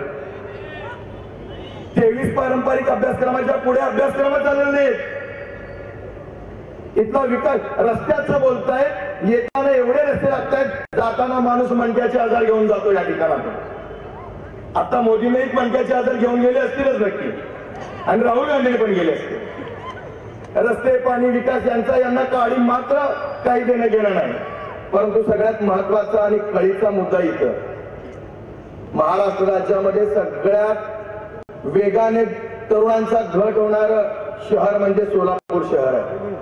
23 पारंपरिक अभ्यासक्रमाच्या पुढे अभ्यासक्रम चाललेले नाहीत. इथला विकास रस्त्याचं बोलताय, येताना एवढे रस्ते लागतायत, जाताना माणूस मणक्याचे आजार घेऊन जातो या ठिकाणातून. आता मोदीने एक मणक्याचे आजार घेऊन गेले असतीलच नक्की आणि राहुल गांधीने पण गेले असतील. रस्ते, पाणी, विकास यांना काळी मात्र काही देणं घेणं नाही. परंतु सगळ्यात महत्वाचा आणि कळीचा मुद्दा इथं महाराष्ट्र राज्यामध्ये सगळ्यात वेगाने तरुणांचा घट होणार शहर म्हणजे सोलापूर शहर आहे.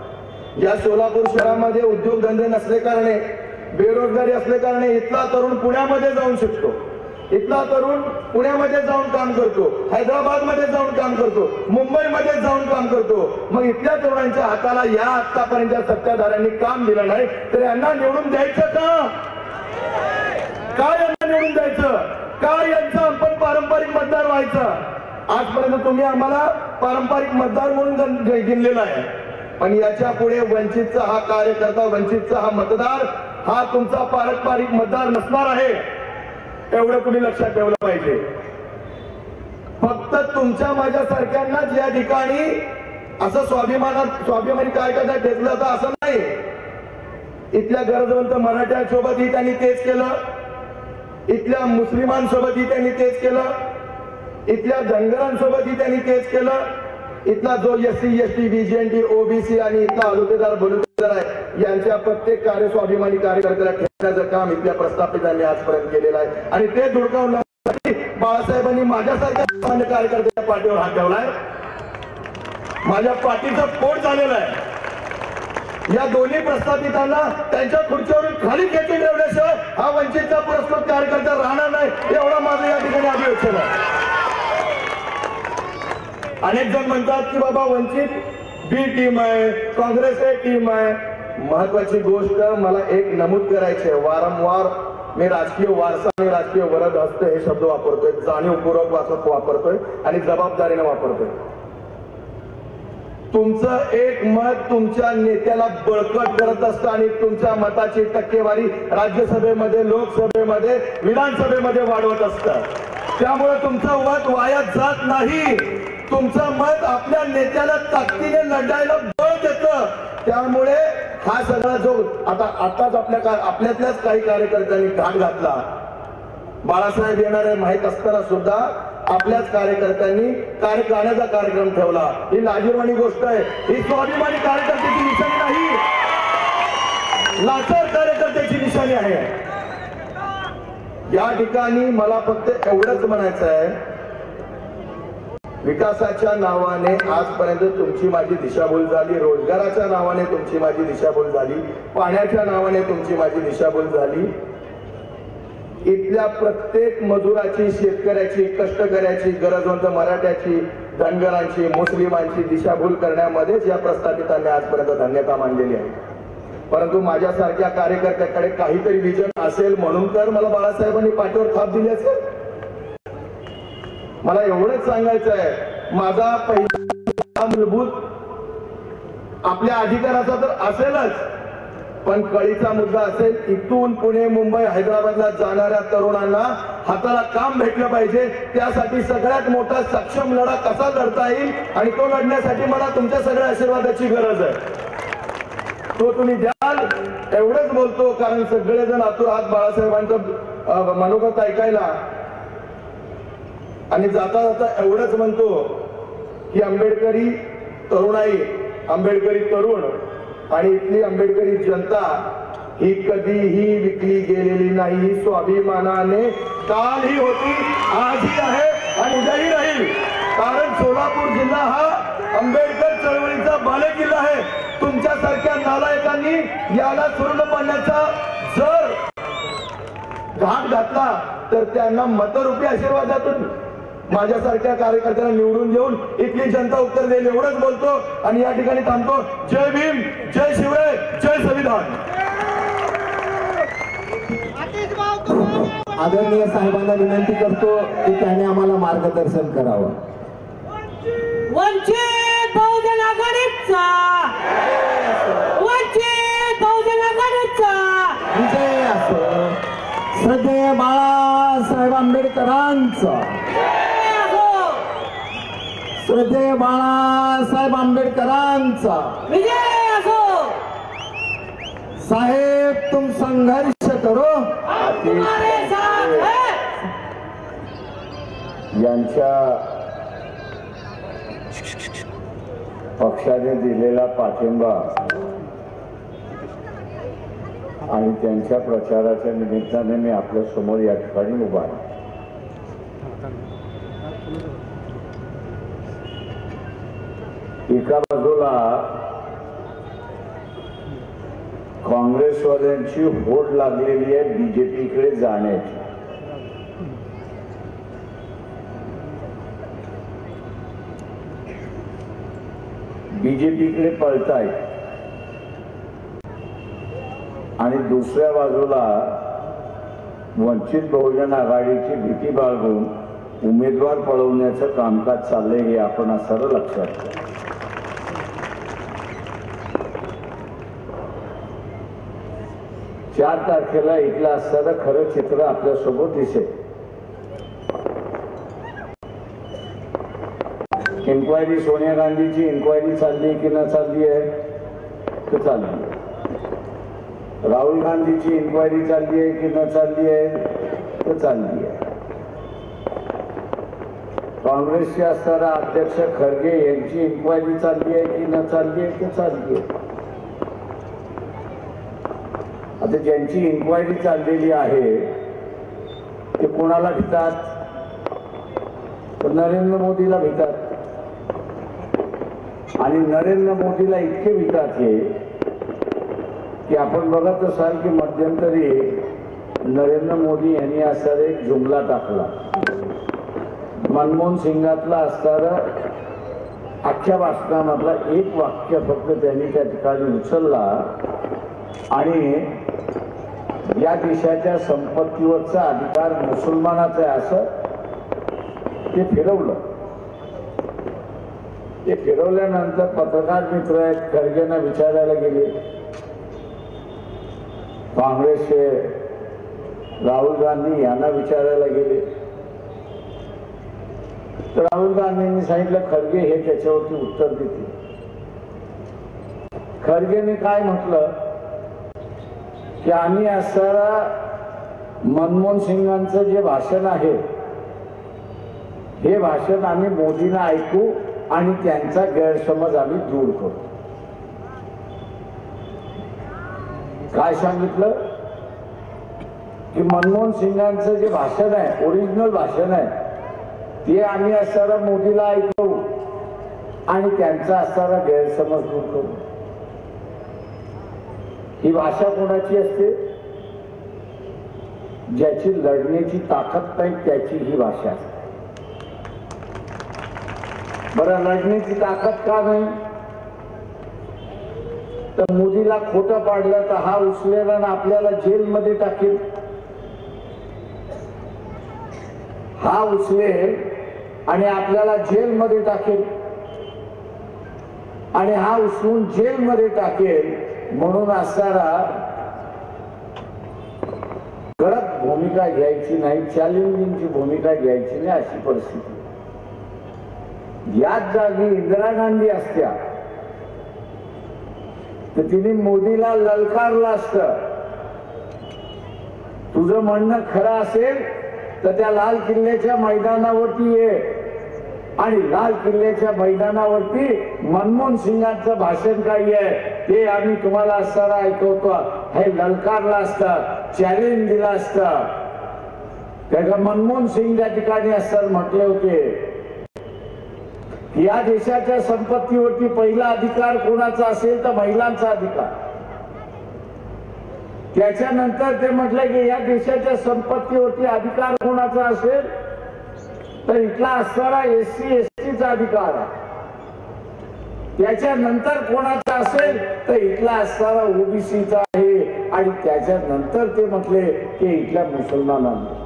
या सोलापूर शहरामध्ये उद्योगधंदे नसले कारणे, बेरोजगारी असले कारणे इथला तरुण पुण्यामध्ये जाऊन शिकतो, इथला तरुण पुण्यामध्ये जाऊन काम करतो, हैदराबाद मध्ये जाऊन काम करतो, मुंबईमध्ये जाऊन काम करतो. मग इथल्या तरुणांच्या हाताला या आतापर्यंत सत्ताधाऱ्यांनी काम दिलं नाही तर यांना निवडून द्यायचं का? काय यांना निवडून द्यायचं? काय यांचं आपण पारंपरिक मतदार व्हायचं? आजपर्यंत तुम्ही आम्हाला पारंपरिक मतदार म्हणून गिनलेला आहे, पण याच्या पुढे वंचितचा हा कार्यकर्ता, वंचितचा हा मतदार हा तुमचा पारंपरिक मतदार नसणार आहे. एवढं तुम्ही लक्षात ठेवलं पाहिजे. फक्त तुमच्या माझ्यासारख्यांनाच या ठिकाणी असं स्वाभिमानी कार्यकर्ता ठेचलं तर असं नाही. इथल्या गरजवंत मराठ्यांसोबतही त्यांनी तेच केलं, इथल्या मुस्लिमांसोबतही त्यांनी तेच केलं, इथल्या धनगरांसोबतही त्यांनी तेच केलं. इथला जो SC ST VGNT OBC आणि इथला आलुतेदार बलुतेदार आहे यांच्या प्रत्येक स्वाभिमानी कार्यकर्त्याला ठेवण्याचं काम इथल्या प्रस्थापितांनी आजपर्यंत केलेलं आहे आणि ते धुडकावण्यासाठी बाळासाहेबांनी माझ्यासारख्या सामान्य कार्यकर्त्याच्या पाठीवर हात ठेवलाय. माझ्या पाठीचं पोट झालेलं आहे. या दोन्ही प्रस्थापितांना त्यांच्या खुर्चीवरून खाली खेचून ठेवल्याशिवाय हा वंचितचा पुरस्कृत कार्यकर्ता राहणार नाही, एवढा माझं या ठिकाणी अभियोजन आहे. अनेक जण म्हणतात की बाबा वंचित B टीम आहे, काँग्रेस A टीम आहे. महत्वाची गोष्ट मला एक नमूद करायची आहे. वारंवार मी राजकीय वारसा आणि राजकीय वरद हस्त हे शब्द वापरतोय, जाणीवपूर्वक वापरतोय आणि जबाबदारीने वापरतोय. तुमचं एक मत तुमच्या नेत्याला बळकट करत असतं आणि तुमच्या मताची टक्केवारी राज्यसभेमध्ये, लोकसभेमध्ये, विधानसभेमध्ये वाढवत असतं. त्यामुळे तुमचं मत वाया जात नाही. तुमचं मत आपल्या नेत्याला ताकदीने लढायला बळ देतं. त्यामुळे हा सगळा जो आताच आपल्यातल्याच काही कार्यकर्त्यांनी घाट घातला. बाळासाहेब येणार आहे माहित असताना सुद्धा आपल्याच कार्यकर्त्यांनी गाण्याचा कार्यक्रम ठेवला. ही लाजिरवाणी गोष्ट आहे. ही स्वाभिमानी कार्यकर्त्याची निशाणी नाही, लाचार कार्यकर्त्याची निशाणी आहे. या ठिकाणी मला फक्त एवढंच म्हणायचं आहे, विकासाच्या नावाने आजपर्यंत तुमची माझी दिशाभूल झाली, रोजगाराच्या नावाने तुमची माझी दिशाभूल झाली, पाण्याच्या नावाने तुमची माझी दिशाभूल झाली. इथल्या प्रत्येक मजुराची, शेतकऱ्याची, कष्टकऱ्याची, गरजवंत मराठ्याची, धनगरांची, मुस्लिमांची दिशाभूल करण्यामध्येच या प्रस्थापितांनी आजपर्यंत धन्यता मानलेली आहे. परंतु माझ्यासारख्या कार्यकर्त्याकडे काहीतरी विजन असेल म्हणून तर मला बाळासाहेबांनी पाठीवर थाप दिली असेल. मला एवढंच सांगायचं आहे, माझा पहिला मूलभूत आपल्या अधिकाराचा तर असेलच, पण कळीचा मुद्दा असेल इथून पुणे मुंबई हैदराबादला जाणाऱ्या तरुणांना हाताला काम भेटलं पाहिजे. त्यासाठी सगळ्यात मोठा सक्षम लढा कसा लढता येईल आणि तो लढण्यासाठी मला तुमच्या सगळ्या आशीर्वादाची गरज आहे. तो तुम्ही द्याल एवढंच बोलतो, कारण सगळेजण आतुर आहात बाळासाहेबांचं मनोगत ऐकायला. आणि जाता जाता एवढंच म्हणतो की आंबेडकरी तरुणाई, आंबेडकरी तरुण आणि इथली आंबेडकरी जनता ही कधीही विकली गेलेली नाही. स्वाभिमानाने कालही होती, आजही आहे आणि उद्याही राहील. कारण सोलापूर जिल्हा हा आंबेडकर चळवळीचा बालेकिल्ला आहे. तुमच्यासारख्या नालायकांनी याला सुरून पाडण्याचा जर घाट घातला तर त्यांना मतरूपी आशीर्वादातून माझ्यासारख्या कार्यकर्त्यांना निवडून देऊन इथली जनता उत्तर देईल. एवढंच बोलतो आणि या ठिकाणी थांबतो. जय भीम, जय शिवराय, जय संविधान. आदरणीय साहेबांना विनंती करतो की त्यांनी आम्हाला मार्गदर्शन करावं. वंचित बहुजन आघाडीचा, वंचित बहुजन आघाडीचा विजय असो. श्रद्धेय बाळासाहेब आंबेडकरांचा, श्रद्धेय बाळासाहेब आंबेडकरांचा विजय असो. साहेब तुम संघर्ष करो, तुम्हारे साथ है. यांच्या पक्षाने दिलेला पाठिंबा आणि त्यांच्या प्रचाराच्या निमित्ताने मी आपल्या समोर या ठिकाणी उभा आहे. एका बाजूला काँग्रेसवाल्यांची होड लागलेली आहे बीजेपीकडे जाण्याची. बीजेपीकडे पळतायत आणि दुसऱ्या बाजूला वंचित बहुजन आघाडीची भीती बाळगून उमेदवार पळवण्याचं कामकाज चाललंय हे आपण असं लक्षात घ्या. 4 तारखेला इथलं असणारं खरं चित्र आपल्यासोबत दिसेल. इन्क्वायरी सोनिया गांधीची इन्क्वायरी चालली की न चालली आहे तर चालली आहे. राहुल गांधीची इन्क्वायरी चालली आहे की न चालली आहे तर चालली आहे. काँग्रेसचे असणारा अध्यक्ष खरगे यांची इन्क्वायरी चालली आहे की न चालली आहे तर चालली आहे. आता ज्यांची इन्क्वायरी चाललेली आहे ते कोणाला भितात तर नरेंद्र मोदीला भितात. आणि नरेंद्र मोदीला इतके भितात हे की आपण बघत असाल की मध्यंतरी नरेंद्र मोदी यांनी असा एक जुमला टाकला. मनमोहन सिंगातला असणारा अख्ख्या भाषणामधला एक वाक्य फक्त त्यांनी त्या ठिकाणी उचलला आणि या देशाच्या संपत्तीवरचा अधिकार मुसलमानाचा आहे असं ते फिरवलं. ते फिरवल्यानंतर पत्रकार मित्र आहेत खरगेंना विचारायला गेले. काँग्रेसचे राहुल गांधी यांना विचारायला गेले तर राहुल गांधींनी सांगितलं खरगे हे त्याच्यावरती उत्तर देतील. खरगेने काय म्हटलं की आम्ही असणारा मनमोहन सिंगांचं जे भाषण आहे हे भाषण आम्ही मोदींना ऐकू आणि त्यांचा गैरसमज आम्ही दूर करू. काय सांगितलं की मनमोहन सिंगांचं जे भाषण आहे ओरिजिनल भाषण आहे ते आम्ही असणारा मोदीला ऐकू आणि त्यांचा असणारा गैरसमज दूर करू. ही भाषा कोणाची असते? ज्याची लढण्याची ताकद नाही त्याची ही भाषा असते. बरं, लढण्याची ताकद का नाही तर मोदीला खोटं पाडलं तर हा उचलेला ना आपल्याला जेलमध्ये टाकेल. हा उचलेल आणि आपल्याला जेलमध्ये टाकेल आणि हा उचलून जेलमध्ये टाकेल म्हणून असणारा कडक भूमिका घ्यायची नाही, चॅलेंजिंगची भूमिका घ्यायची नाही अशी परिस्थिती। याच जागी इंदिरा गांधी असत्या तर तिने मोदीला ललकारलं असतं, तुझं म्हणणं खरं असेल तर त्या लाल किल्ल्याच्या मैदानावरती ये आणि लाल किल्ल्याच्या मैदानावरती मनमोहन सिंगांचं भाषण काय आहे ते आम्ही तुम्हाला असताना ऐकवतो, हे ललकारला असतं, चॅलेंज दिला असतं। त्याला मनमोहन सिंग त्या ठिकाणी असताना म्हटले होते या देशाच्या संपत्तीवरती पहिला अधिकार कोणाचा असेल तर महिलांचा अधिकार। त्याच्यानंतर ते म्हटले की या देशाच्या संपत्तीवरती अधिकार कोणाचा असेल तर इथला असणारा SC ST चा अधिकार आहे। त्याच्यानंतर कोणाचा असेल तर इथला असणारा OBC चा आहे आणि त्याच्यानंतर ते म्हटले की इथल्या मुसलमानांना।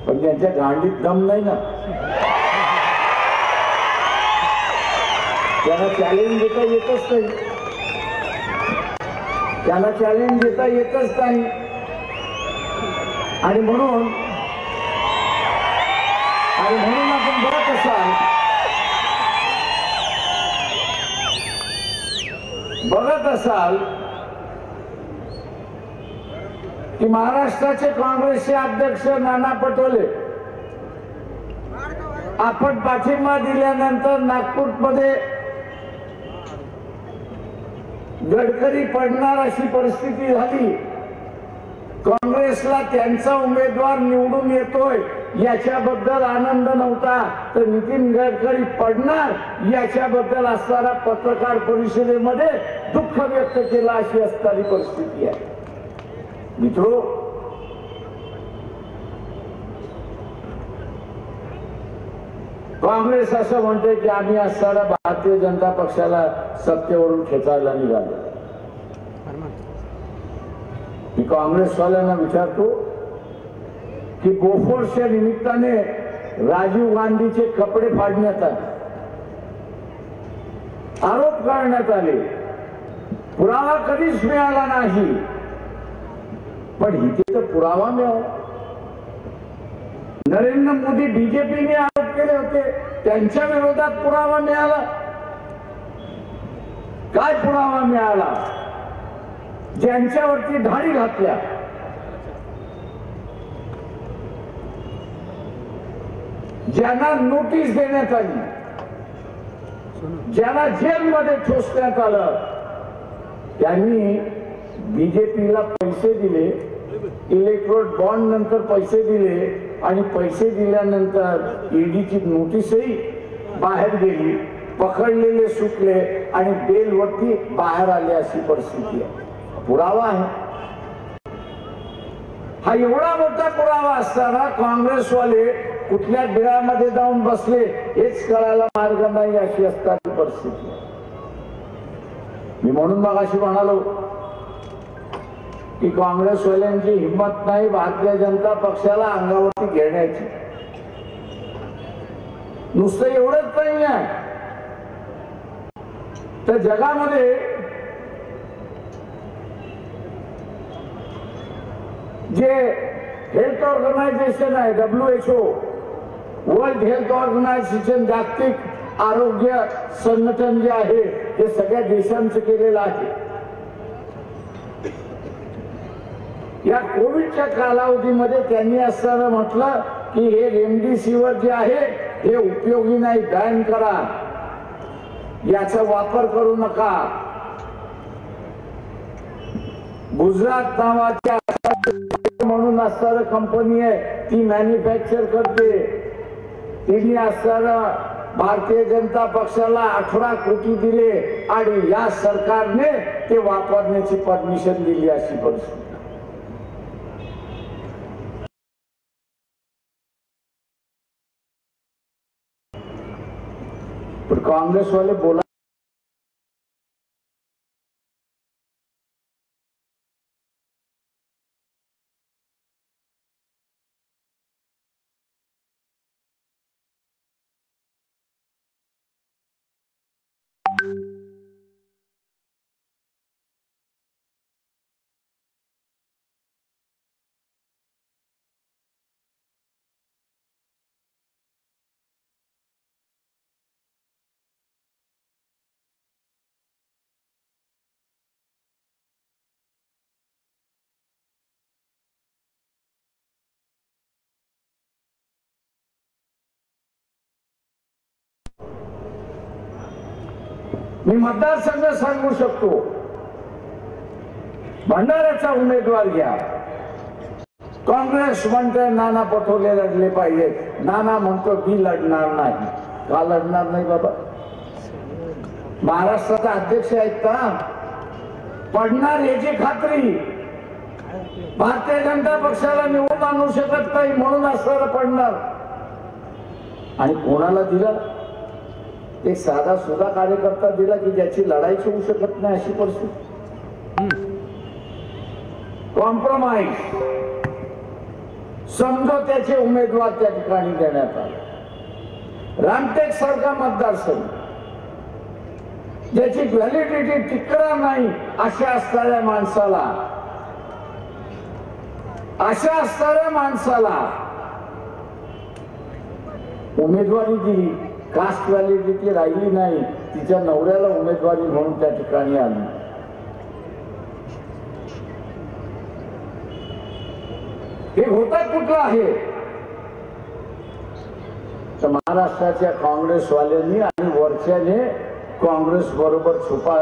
पण त्यांच्या गांडीत दम नाही ना, त्यांना चॅलेंज देता येतच नाही, त्यांना चॅलेंज देता येतच नाही। आणि म्हणून आपण बघत असाल की महाराष्ट्राचे काँग्रेसचे अध्यक्ष नाना पटोले आपण पाठिंबा दिल्यानंतर नागपूरमध्ये गडकरी पडणार अशी परिस्थिती झाली। काँग्रेसला त्यांचा उमेदवार निवडून येतोय याच्याबद्दल आनंद नव्हता, तर नितीन गडकरी पडणार याच्याबद्दल असणारा पत्रकार परिषदेमध्ये दुःख व्यक्त केला अशी असणारी परिस्थिती आहे। मित्रो, काँग्रेस असं म्हणते की आम्ही असणारा भारतीय जनता पक्षाला सत्तेवरून खेचायला निघालो। मी काँग्रेसवाल्यांना विचारतो की बोफोर्सच्या निमित्ताने राजीव गांधीचे कपडे फाडण्यात आले, आरोप करण्यात आले, पुरावा कधीच मिळाला नाही, पण इथे तर पुरावा मिळाला। नरेंद्र मोदी BJPने आरोप केले होते, त्यांच्या विरोधात पुरावा मिळाला। काय पुरावा मिळाला? ज्यांच्यावरती धाडी घातल्या, ज्यांना नोटीस देण्यात आली, ज्यांना जेलमध्ये ठोसण्यात आलं, त्यांनी BJPला पैसे दिले, इलेक्ट्रोड बॉन्ड नंतर पैसे दिले आणि पैसे दिल्यानंतर EDची नोटीसही बाहेर गेली, पकडलेले सुटले आणि बेलवरती बाहेर आले अशी परिस्थिती आहे। पुरावा आहे हा, एवढा मोठा पुरावा असताना काँग्रेसवाले कुठल्या बिळामध्ये जाऊन बसले हेच कळायला मार्ग नाही अशी असणारी परिस्थिती। मी म्हणून मगाशी म्हणालो की काँग्रेसवाल्यांची हिंमत नाही भारतीय जनता पक्षाला अंगावरती घेण्याची। नुसतं एवढंच नाही आहे तर जगामध्ये जे हेल्थ ऑर्गनायझेशन आहे WHO, वर्ल्ड हेल्थ ऑर्गनायझेशन, जागतिक आरोग्य संघटन जे आहे हे सगळ्या देशांचं केलेलं आहे। या कोविडच्या कालावधीमध्ये त्यांनी असं म्हटलं की हे रेमडेसिवीर जे आहे हे उपयोगी नाही, बॅन करा, याचा वापर करू नका। गुजरात नावाच्या म्हणून असणारी कंपनी आहे ती मॅन्युफॅक्चर करते, तिने असणारा भारतीय जनता पक्षाला 18 कोटी दिले आणि या सरकारने ते वापरण्याची परमिशन दिली अशी परिस्थिती। पण काँग्रेसवाले बोला मी मतदारसंघ सांगू शकतो. भंडाऱ्याचा उमेदवार घ्या. काँग्रेस म्हणते नाना पटोले लढले पाहिजेत. नाना म्हणतो मी लढणार नाही. का लढणार नाही बाबा? महाराष्ट्राचा अध्यक्ष आहेत का? पडणार याची खात्री भारतीय जनता पक्षाला निवडून आणू शकत नाही म्हणून असणारा पडणार. आणि कोणाला दिला? एक साधा सुद्धा कार्यकर्ता दिला की ज्याची लढाईच होऊ शकत नाही अशी परिस्थिती. कॉम्प्रोमाइज समझोत्याचे उमेदवार त्या ठिकाणी देण्यात आले. रामटेक सारखा मतदारसंघ ज्याची व्हॅलिडिटी टिकणार नाही अशा असणाऱ्या माणसाला उमेदवारी दिली. कास्ट व्हॅलिडिटी राहिली नाही. तिच्या नवऱ्याला उमेदवारी म्हणून त्या ठिकाणी आली. हे घोटाळा कुठला आहे? तर महाराष्ट्राच्या काँग्रेसवाल्यांनी आणि वरच्याने काँग्रेस बरोबर छुपा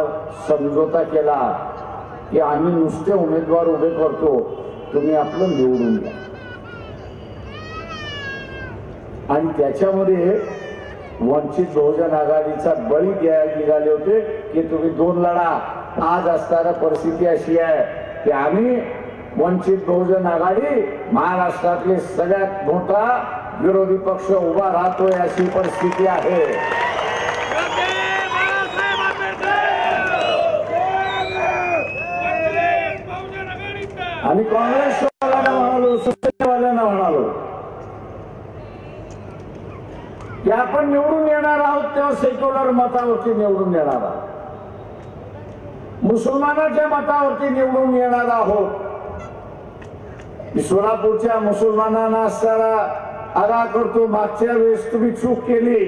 समझोता केला की आम्ही नुसते उमेदवार उभे करतो, तुम्ही आपलं निवडून घ्या. आणि त्याच्यामध्ये वंचित बहुजन आघाडीचा बळी द्यायला निघाले होते की तुम्ही 2 लढा. आज असणारा परिस्थिती अशी आहे की आम्ही वंचित बहुजन आघाडी महाराष्ट्रातले सगळ्यात मोठा विरोधी पक्ष उभा राहतोय अशी परिस्थिती आहे. आणि काँग्रेसवाल्यांना म्हणालो, शिवसेनेवाल्यांना म्हणालो की आपण निवडून येणार आहोत तेव्हा सेक्युलर मतावरती निवडून येणार आहोत, मुसलमानाच्या मतावरती निवडून येणार आहोत. सोलापूरच्या मुसलमानांना असणारा आगा करतो, मागच्या वेळेस तुम्ही चूक केली.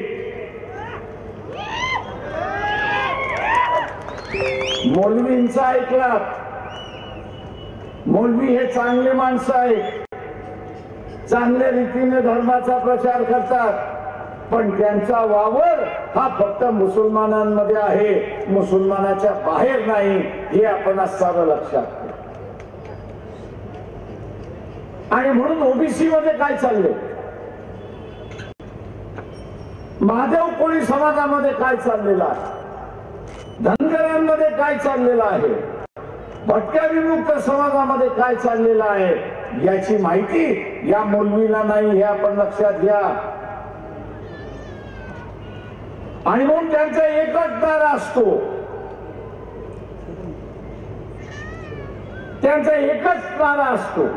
मौलवींचा ऐकला. मौलवी हे चांगले माणसं आहेत, चांगल्या रीतीने धर्माचा प्रचार करतात, पण त्यांचा वावर हा फक्त मुसलमानांमध्ये आहे, मुसलमानाच्या बाहेर नाही. हे आपण असणारं लक्षात. आणि म्हणून ओबीसी मध्ये काय चाललंय, महादेव कोळी समाजामध्ये काय चाललेलं आहे, धनगरांमध्ये काय चाललेलं आहे, भटक्या विमुक्त समाजामध्ये काय चाललेलं आहे, याची माहिती या मौलवीला नाही. हे आपण लक्षात घ्या. आणि म्हणून त्यांचा एकच नारा असतो, त्यांचा एकच नारा असतो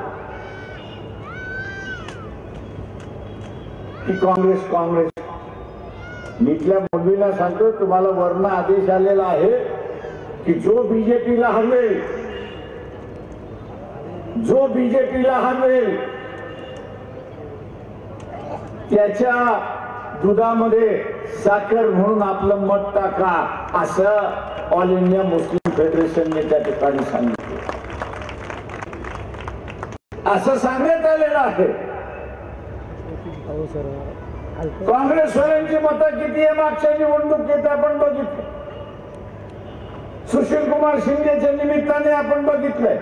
की काँग्रेस काँग्रेस. मी इथल्या मौलवीला सांगतो, तुम्हाला वर्ण आदेश आलेला आहे की जो बीजेपीला हरवेल, जो बीजेपीला हरवेल त्याच्या दुधामध्ये साखर म्हणून आपलं मत टाका, असं ऑल इंडिया मुस्लिम फेडरेशनने त्या ठिकाणी सांगितलं. असं सांगण्यात आलेलं आहे. काँग्रेसवाल्यांची मतं किती आहे मागच्या निवडणुकीत आपण बघितलं. सुशील कुमार शिंदेच्या निमित्ताने आपण बघितलंय.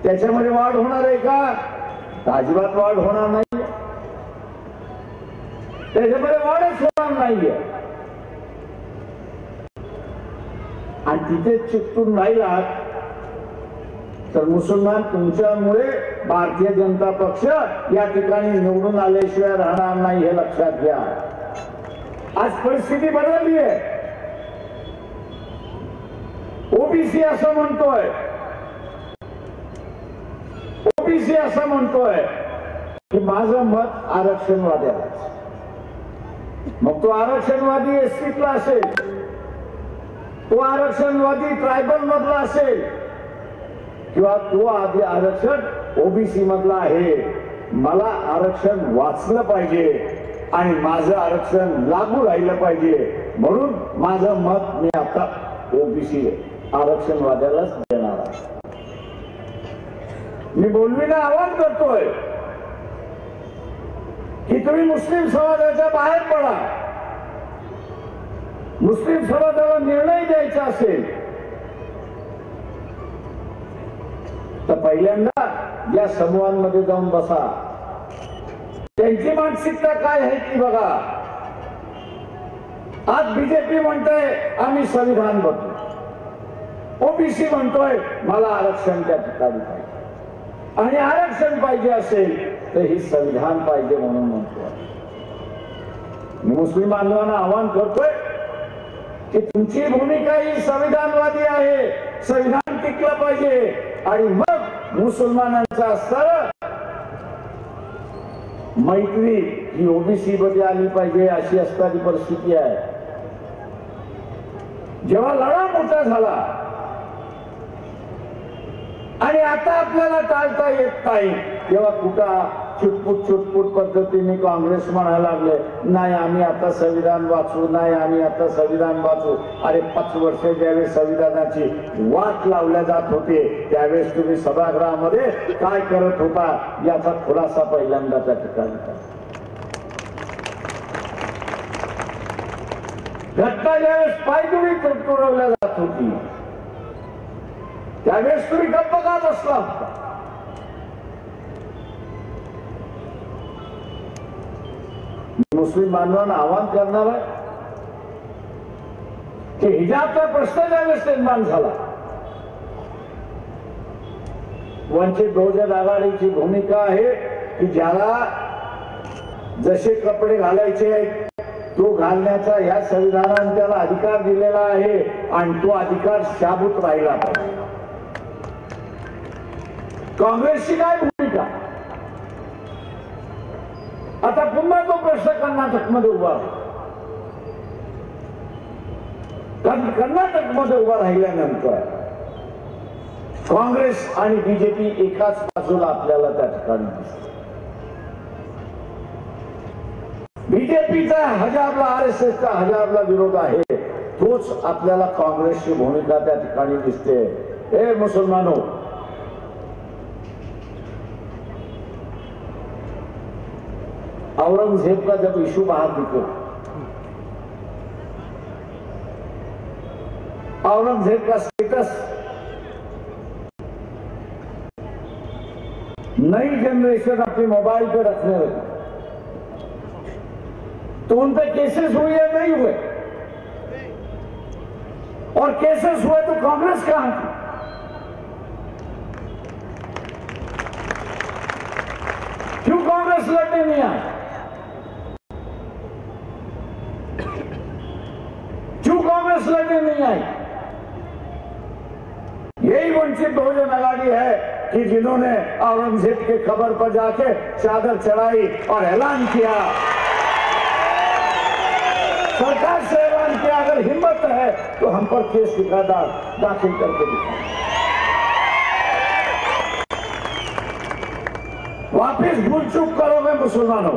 त्याच्यामध्ये वाढ होणार आहे का? अजिबात वाढ होणार नाही. त्याच्यामध्ये वाढच होणार नाहीये. आणि तिथे चिकटून राहिला तर मुसलमान तुमच्यामुळे भारतीय जनता पक्ष या ठिकाणी निवडून आल्याशिवाय राहणार नाही, हे लक्षात घ्या. आज परिस्थिती बदलली आहे. ओबीसी असं म्हणतोय, ओबीसी असं म्हणतोय की माझं मत आरक्षणवाद्याला. मग तो आरक्षणवादी एसटीतला असेल, तो आरक्षणवादी ट्रायबल मधला असेल, किंवा तो आधी आरक्षण ओबीसी मधला आहे. मला आरक्षण वाचलं पाहिजे आणि माझं आरक्षण लागू राहिलं पाहिजे, म्हणून माझं मत मी आता ओबीसी आरक्षणवाद्यालाच देणार आहे. मी मौलवीला आवाहन करतोय की तुम्ही मुस्लिम समाजाच्या बाहेर पडा. मुस्लिम समाजाला निर्णय द्यायचा असेल तर पहिल्यांदा या समूहांमध्ये जाऊन बसा, त्यांची मानसिकता काय आहे ती बघा. आज बीजेपी म्हणतोय आम्ही संविधान बदलू, ओबीसी म्हणतोय मला आरक्षण त्या ठिकाणी पाहिजे, आणि आरक्षण पाहिजे असेल तर ही संविधान पाहिजे म्हणून म्हणतोय. मुस्लिम बांधवांना आवाहन करतोय की तुमची भूमिका ही संविधानवादी आहे, संविधान टिकलं पाहिजे, आणि मग मुसलमानांचा सरळ मैत्री ही ओबीसी मध्ये आली पाहिजे अशी असणारी परिस्थिती आहे. जेव्हा लढा मोठा झाला आणि आता आपल्याला टाळता येत नाही, तेव्हा कुठं छुटपुट पद्धतीने काँग्रेस म्हणायला लागले नाही आम्ही आता संविधान वाचू, नाही आम्ही आता संविधान वाचू. अरे 5 वर्ष ज्यावेळेस संविधानाची वाट लावल्या जात होते त्यावेळेस तुम्ही सभागृहामध्ये काय करत होता याचा खुलासा पहिल्यांदा त्या ठिकाणी करा. घटना ज्यावेळेस पायदुळी तुडवल्या जात होती त्यावेळेस तुम्ही गप्प का बसला होता? मुस्लिम बांधवांना आवाहन करणार आहे की हिजाबचा प्रश्न ज्यावेळेस निर्माण झाला, वंचित बहुजन आघाडीची भूमिका आहे की ज्याला जसे कपडे घालायचे आहेत तो घालण्याचा या संविधानाने त्याला अधिकार दिलेला आहे, आणि तो अधिकार शाबूत राहिला पाहिजे. काँग्रेसची काय भूमिका? आता पुन्हा तो प्रश्न कर्नाटकमध्ये उभा आहे. कर्नाटकमध्ये उभा राहिल्यानंतर काँग्रेस आणि बीजेपी एकाच बाजूला आपल्याला त्या ठिकाणी दिसते. बीजेपीचा हजाबला, आरएसएसचा हजाबला विरोध आहे, तोच आपल्याला काँग्रेसची भूमिका त्या ठिकाणी दिसते. हे मुसलमानो, औरंगजेब का जब इशू बाहर निकला, औरंगजेब का स्टेटस नई जनरेशन अपने मोबाइल पे रखने लगी, तो उन पे केसेस हुए या नहीं हुए? और केसेस हुए तो कांग्रेस कहां थी? क्यों कांग्रेस लड़ने नहीं आई? क्यों कांग्रेस लड़ने नहीं आई? यही वंचित बहुजन आघाड़ी है कि जिन्होंने औरंगजेब के खबर पर जाके चादर चढ़ाई और ऐलान किया, सरकार से ऐलान किया अगर हिम्मत है तो हम पर केस दाखिल करके दिखाएं। वापिस भूल चूक करोगे मुसलमानों,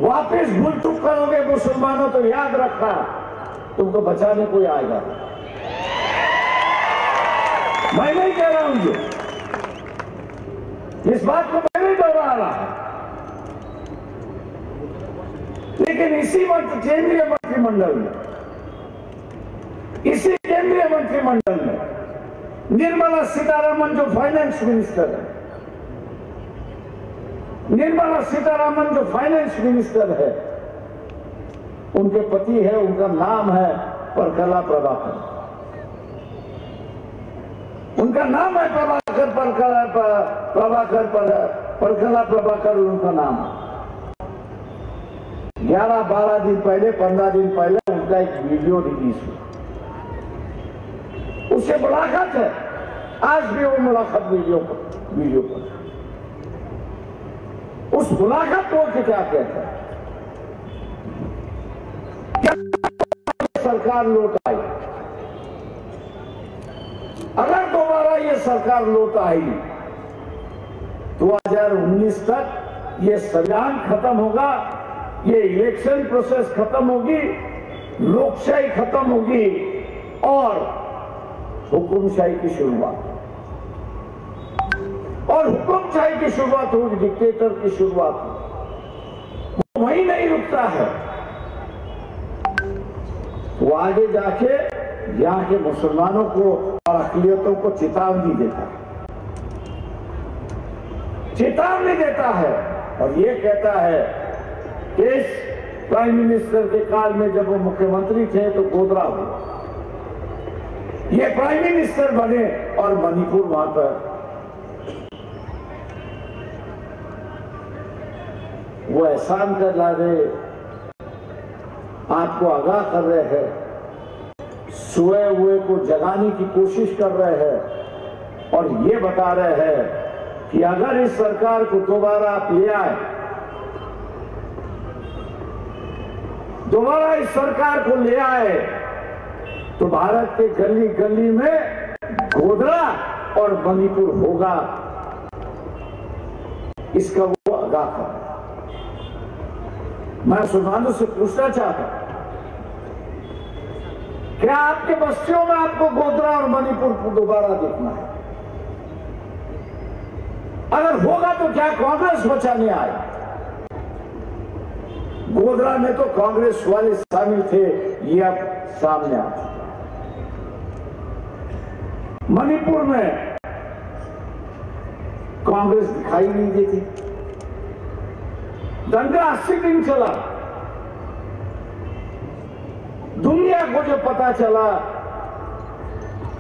वापिस भूल चूक करोगे मुसलमानों तो याद रखना तुमको बचाने कोई आएगा। मैं नहीं कह रहा हूं, इस बात को मैं नहीं दोहरा रहा, लेकिन इसी केंद्रीय मंत्रिमंडल में, इसी केंद्रीय मंत्रिमंडल में निर्मला सीतारामन जो फाइनेंस मिनिस्टर है, निर्मला सीतारामन जो फाइनेंस मिनिस्टर है, उनके पति है, उनका नाम है परकला प्रभाकर, उनका नाम है प्रभाकर, परकला प्रभाकर उनका नाम है। 11-12 दिन पहले, 15 दिन पहले उनका एक वीडियो रिलीज हुआ, उससे मुलाकात है, आज भी वो मुलाकात वीडियो पर, उस मुलाकात को क्या कहते हैं? क्या सरकार लौट आई? अगर दोबारा ये सरकार लौट आई 2019 तक ये संविधान खत्म होगा, ये इलेक्शन प्रोसेस खत्म होगी, लोकशाही खत्म होगी और हुकुमशाही की शुरुआत, और हुकुमशाही की शुरुआत होगी, डिक्टेटर की शुरुआत होगी। वहीं नहीं रुकता है, वो आगे जाके यहाँ के मुसलमानों को और अक़लियतों को चेतावनी देता है और ये कहता है कि इस प्राइम मिनिस्टर के काल में जब वो मुख्यमंत्री थे तो गोधरा हुआ, ये प्राइम मिनिस्टर बने और मणिपुर वहां पर वो एहसान कर ला रहे, आपको आगाह कर रहे हैं, सोए हुए को जगाने की कोशिश कर रहे हैं और ये बता रहे हैं कि अगर इस सरकार को दोबारा आप ले आए, दोबारा इस सरकार को ले आए तो भारत के गली गली में गोधरा और मणिपुर होगा, इसका वो आगाह कर। मैं मुसलमानों से पूछना चाहता हूं, क्या आपके बस्तियों में आपको गोधरा और मणिपुर को दोबारा देखना है? अगर होगा तो क्या कांग्रेस बचाने आए? गोधरा में तो कांग्रेस वाले शामिल थे, ये अब सामने आ चुका। मणिपुर में कांग्रेस दिखाई नहीं देती, दंगा 80 दिन चला। दुनिया को जो पता चला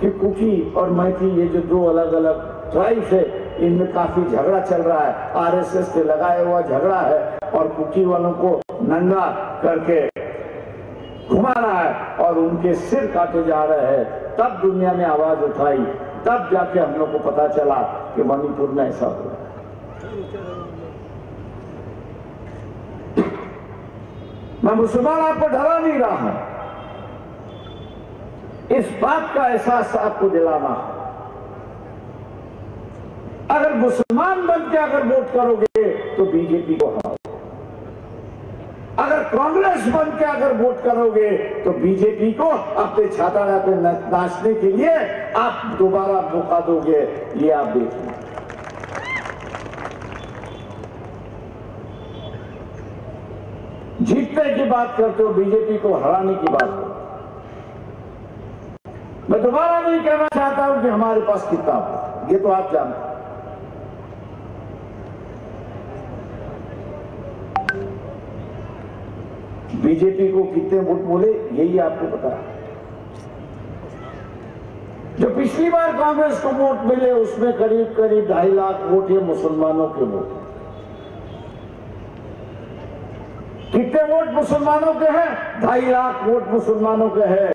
कि कुकी और मैती, ये जो दो अलग अलग ट्राइब्स है, इनमें काफी झगड़ा चल रहा है, आरएसएस से लगाया हुआ झगड़ा है और कुकी वालों को नंगा करके घुमा रहा है और उनके सिर काटे जा रहे हैं, तब दुनिया ने आवाज उठाई, तब जाके हम लोग को पता चला कि मणिपुर में ऐसा हुआ। मैं मुसलमान आपको डरा नहीं रहा हूं, इस बात का एहसास आपको दिलाना। अगर मुसलमान बन के अगर वोट करोगे तो बीजेपी को हराओ, अगर कांग्रेस बन के अगर वोट करोगे तो बीजेपी को अपने छाताड़ा पे नाचने के लिए आप दोबारा मौका दोगे, ये आप देखना। जीतने की बात करते हो, बीजेपी को हराने की बात करते हो। मैं दोबारा नहीं कहना चाहता हूं कि हमारे पास कितना हो, ये तो आप जानते हैं। बीजेपी को कितने वोट बोले यही आपको पता है। जो पिछली बार कांग्रेस को वोट मिले उसमें करीब करीब 2.5 लाख वोट ये मुसलमानों के वोट। कितने वोट मुसलमानों के हैं? 2.5 लाख वोट मुसलमानों के हैं।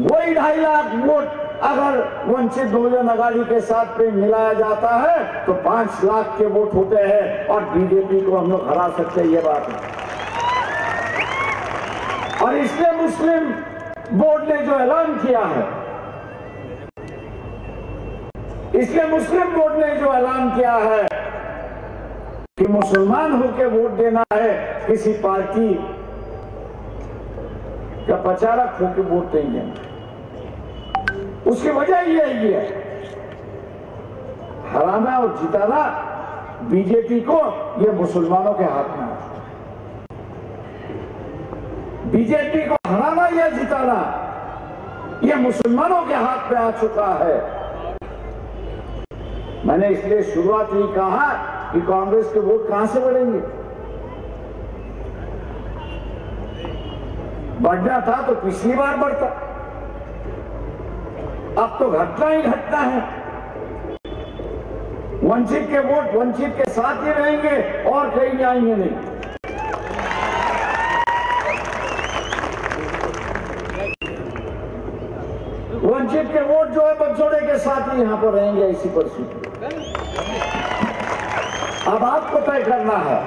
वही 2.5 लाख वोट अगर वंचित बहुजन आघाड़ी के साथ पे मिलाया जाता है तो 5 लाख के वोट होते हैं और बीजेपी को हम लोग हरा सकते हैं, ये बात है। और इसलिए मुस्लिम बोर्ड ने जो ऐलान किया है, इसलिए मुस्लिम बोर्ड ने जो ऐलान किया है कि मुसलमान होकर वोट देना है, किसी पार्टी का प्रचारक होकर वोट नहीं देना। उसकी वजह यही है, हराना और जिताना बीजेपी को ये मुसलमानों के हाथ में है। बीजेपी को हराना या जिताना ये मुसलमानों के हाथ में आ चुका है। मैंने इसलिए शुरुआत ही कहा कि कांग्रेस के वोट कहां से बढ़ेंगे। बढ़ना था तो पिछली बार बढ़ता, अब तो घटना ही घटना है। वंचित के वोट वंचित के साथ ही रहेंगे और कहीं जाएंगे नहीं। वंचित के वोट जो है बंसोड़े के साथ ही यहां पर रहेंगे, इसी परिस्थिति। अब आपको तय करना है,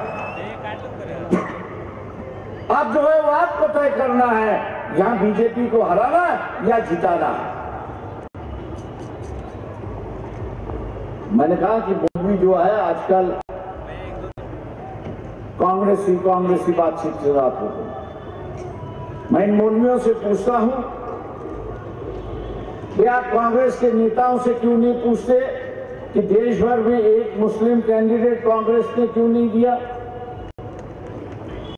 अब जो है वो आपको तय करना है, यहां बीजेपी को हराना या जिताना है। मैंने कहा कि मोदी जो है आजकल कांग्रेसी बातचीत से रात हो गई। मैं इन मौलवियों से पूछता हूं कि आप कांग्रेस के नेताओं से क्यों नहीं पूछते कि देश भर में एक मुस्लिम कैंडिडेट कांग्रेस ने क्यों नहीं दिया?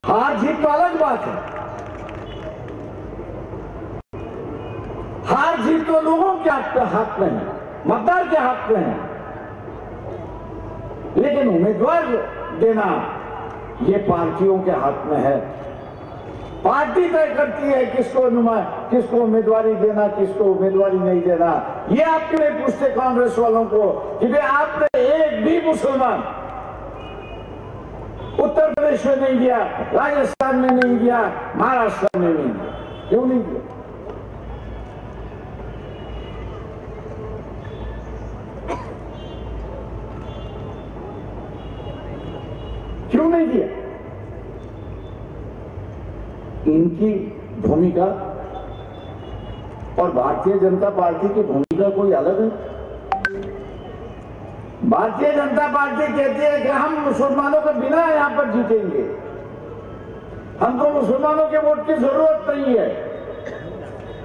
हार जीत तो अलग बात है, हार जीत तो लोगों के हाथ में है, मतदार के हाथ में है, लेकिन उम्मीदवार देना ये पार्टियों के हाथ में है। पार्टी तय करती है किसको उम्मीदवारी देना, किसको उम्मीदवारी नहीं देना। ये आपके लिए पूछते कांग्रेस वालों को कि भाई आपने एक भी मुसलमान उत्तर प्रदेश में नहीं दिया, राजस्थान में नहीं दिया, महाराष्ट्र में नहीं दिया, क्यों नहीं दिया? क्यों नहीं दिया? इनकी भूमिका और भारतीय जनता पार्टी की भूमिका कोई अलग है। भारतीय जनता पार्टी कहती है कि हम मुसलमानों के बिना यहां पर जीतेंगे, हमको मुसलमानों के वोट की जरूरत नहीं है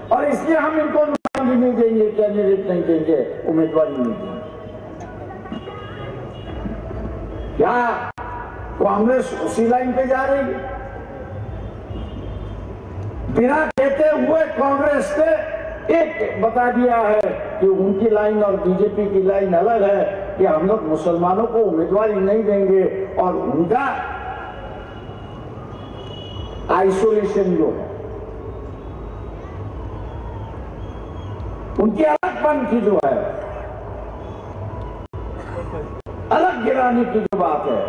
और इसलिए हम इनको नुमाइंदगी नहीं देंगे, कैंडिडेट नहीं देंगे, उम्मीदवारी नहीं देंगे। क्या कांग्रेस उसी लाइन पे जा रही है? बिना कहते हुए कांग्रेस ने एक बता दिया है कि उनकी लाइन और बीजेपी की लाइन अलग है कि हम लोग मुसलमानों को उम्मीदवारी नहीं देंगे और उनका आइसोलेशन जो है, उनकी अलगपन की जो है, अलग गिराने की जो बात है,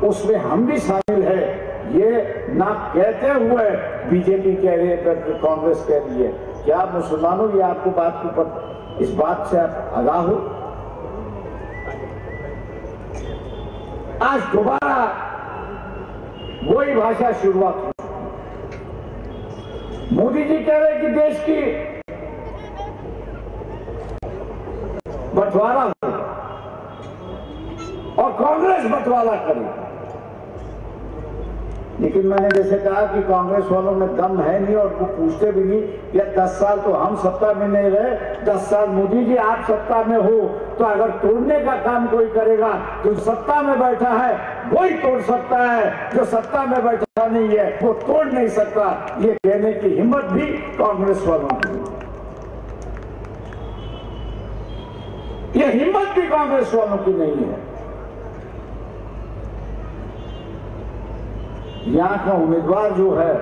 उसमें हम भी शामिल है। ये ना कहते हुए बीजेपी कह रही है, कांग्रेस कह रही है। क्या मुसलमानों, ये आपको बात के ऊपर इस बात से आप आगाह हो? आज दोबारा वही भाषा शुरुआत हो। मोदी जी कह रहे कि देश की बंटवारा हो और कांग्रेस बंटवारा करे। लेकिन मैंने जैसे कहा कि कांग्रेस वालों में दम है नहीं और वो पूछते भी नहीं। या 10 साल तो हम सत्ता में नहीं रहे, 10 साल मोदी जी आप सत्ता में हो, तो अगर तोड़ने का काम कोई करेगा जो सत्ता में बैठा है वही तोड़ सकता है, जो सत्ता में बैठा नहीं है वो तोड़ नहीं सकता। ये कहने की हिम्मत भी कांग्रेस वालों की, ये हिम्मत भी कांग्रेस वालों की नहीं है। यहां का उम्मीदवार जो है,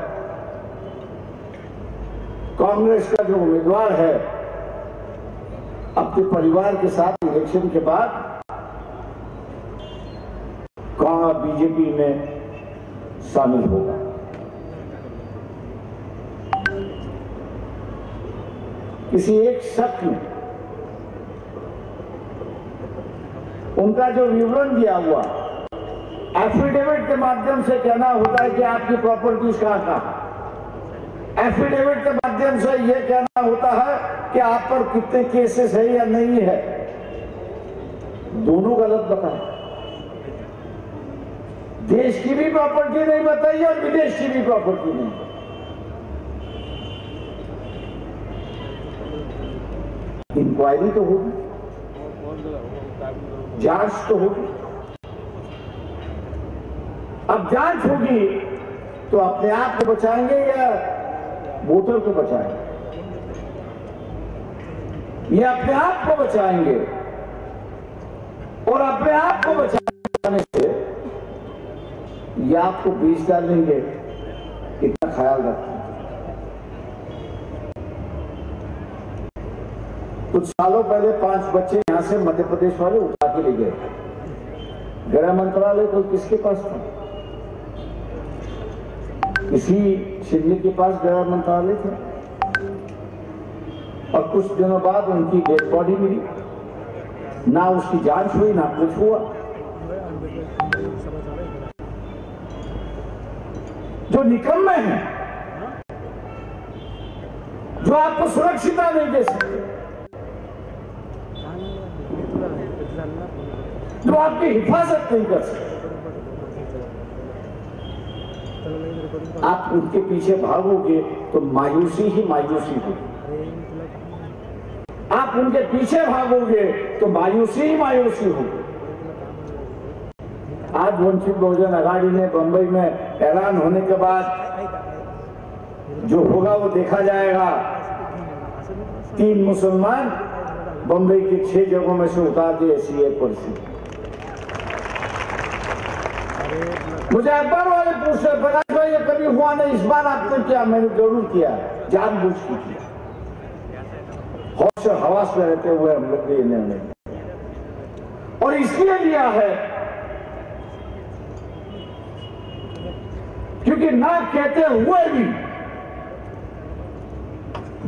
कांग्रेस का जो उम्मीदवार है, अपने परिवार के साथ इलेक्शन के बाद बीजेपी में शामिल होगा। किसी एक शख्स ने उनका जो विवरण दिया हुआ, एफिडेविट के माध्यम से कहना होता है कि आपकी प्रॉपर्टीज कहां। एफिडेविट के माध्यम से यह कहना होता है कि आप पर कितने केसेस है या नहीं है। दोनों गलत बताए। देश की भी प्रॉपर्टी नहीं बताई और विदेश की भी प्रॉपर्टी नहीं। इंक्वायरी तो होगी, जांच तो होगी। अब जांच होगी तो अपने आप को बचाएंगे या वोटर को बचाएंगे? ये अपने आप को बचाएंगे और अपने आप को बचाने से ये आपको बीच डालेंगे, इतना ख्याल रखें। कुछ सालों पहले 5 बच्चे यहां से मध्य प्रदेश वाले उठा के ले गए। गृह मंत्रालय तो किसके पास था? इसी शिंदे के पास गृह मंत्रालय था। और कुछ दिनों बाद उनकी डेड बॉडी मिली, ना उसकी जांच हुई ना कुछ हुआ। जो निकम्मे हैं, जो आपको सुरक्षिता नहीं दे सकते, जो आपकी हिफाजत नहीं कर सकते, आप उनके पीछे भागोगे तो मायूसी ही मायूसी होगी। आप उनके पीछे भागोगे तो मायूसी ही मायूसी होगी। आज वंचित बहुजन अघाड़ी ने बंबई में ऐलान होने के बाद जो होगा वो देखा जाएगा। 3 मुसलमान बंबई की 6 जगहों में से उतार दिए, ऐसी एक परिस्थिति। मुझे अखबार वाले पूछ रहे, प्रकाश भाई ये कभी हुआ नहीं, इस बार आपने किया? मैंने जरूर किया, जानबूझ के किया। होश और हवास में रहते हुए हम लोग ये निर्णय, और इसलिए लिया है क्योंकि ना कहते हुए भी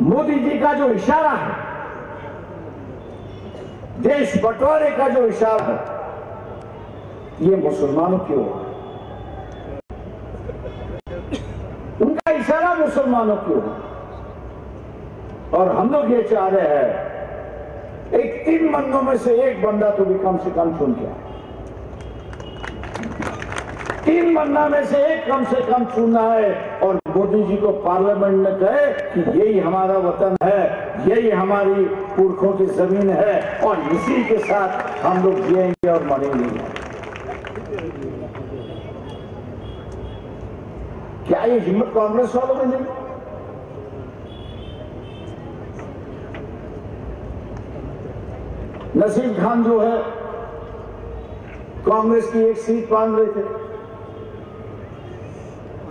मोदी जी का जो इशारा है, देश बंटवारे का जो इशारा है, ये मुसलमानों की ओर, उनका इशारा मुसलमानों की ओर। और हम लोग ये चाह रहे हैं एक 3 बंदों में से एक बंदा तो भी कम से कम चुन के, 3 बंदा में से एक कम से कम चुनना है, और मोदी जी को पार्लियामेंट में कहे कि यही हमारा वतन है, यही हमारी पुरखों की जमीन है, और इसी के साथ हम लोग जिएंगे और मरेंगे। क्या ये हिम्मत कांग्रेस वालों में नहीं? नसीम खान जो है कांग्रेस की 1 सीट मांग रहे थे,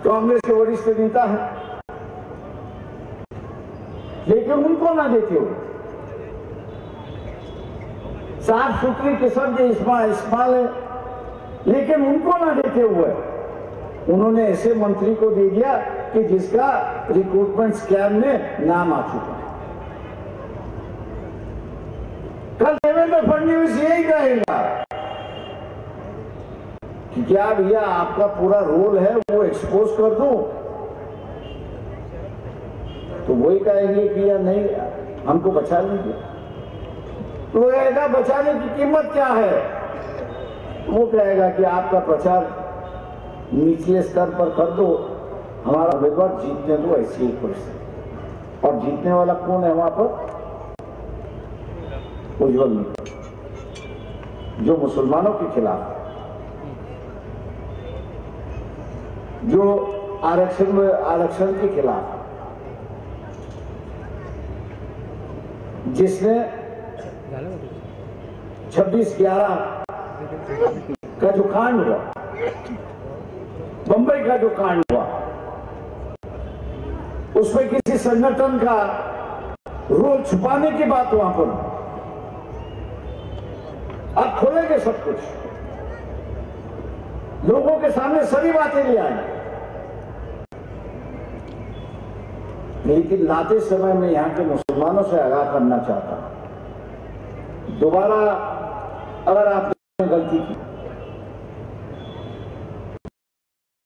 कांग्रेस के वरिष्ठ नेता है, लेकिन उनको ना देते हो। साफ सुथरी किस्म के इस्माइल है, लेकिन उनको ना देते हुए उन्होंने ऐसे मंत्री को दे दिया कि जिसका रिक्रूटमेंट स्कैम में नाम आ चुका है। कल देवेंद्र फडणवीस यही कहेगा कि क्या भैया आपका पूरा रोल है वो एक्सपोज कर दूं, तो वही कहेंगे कि या नहीं हमको बचा लीजिए। तो वो कहेगा बचाने की कीमत क्या है? वो कहेगा कि आपका प्रचार निचले स्तर पर कर दो, हमारा उम्मीदवार जीतने दो, ऐसी एक परिस्थिति। और जीतने वाला कौन है वहां पर? उज्जवल नेता, जो मुसलमानों के खिलाफ, जो आरक्षण के खिलाफ, जिसने 26/11 का जो कांड हुआ, बंबई का जो कांड हुआ, उसमें किसी संगठन का रोल छुपाने की बात वहां पर, अब खोलेंगे सब कुछ, लोगों के सामने सभी बातें ले आएंगे। लेकिन लाते समय में यहां के मुसलमानों से आगाह करना चाहता हूं, दोबारा अगर आपने गलती की,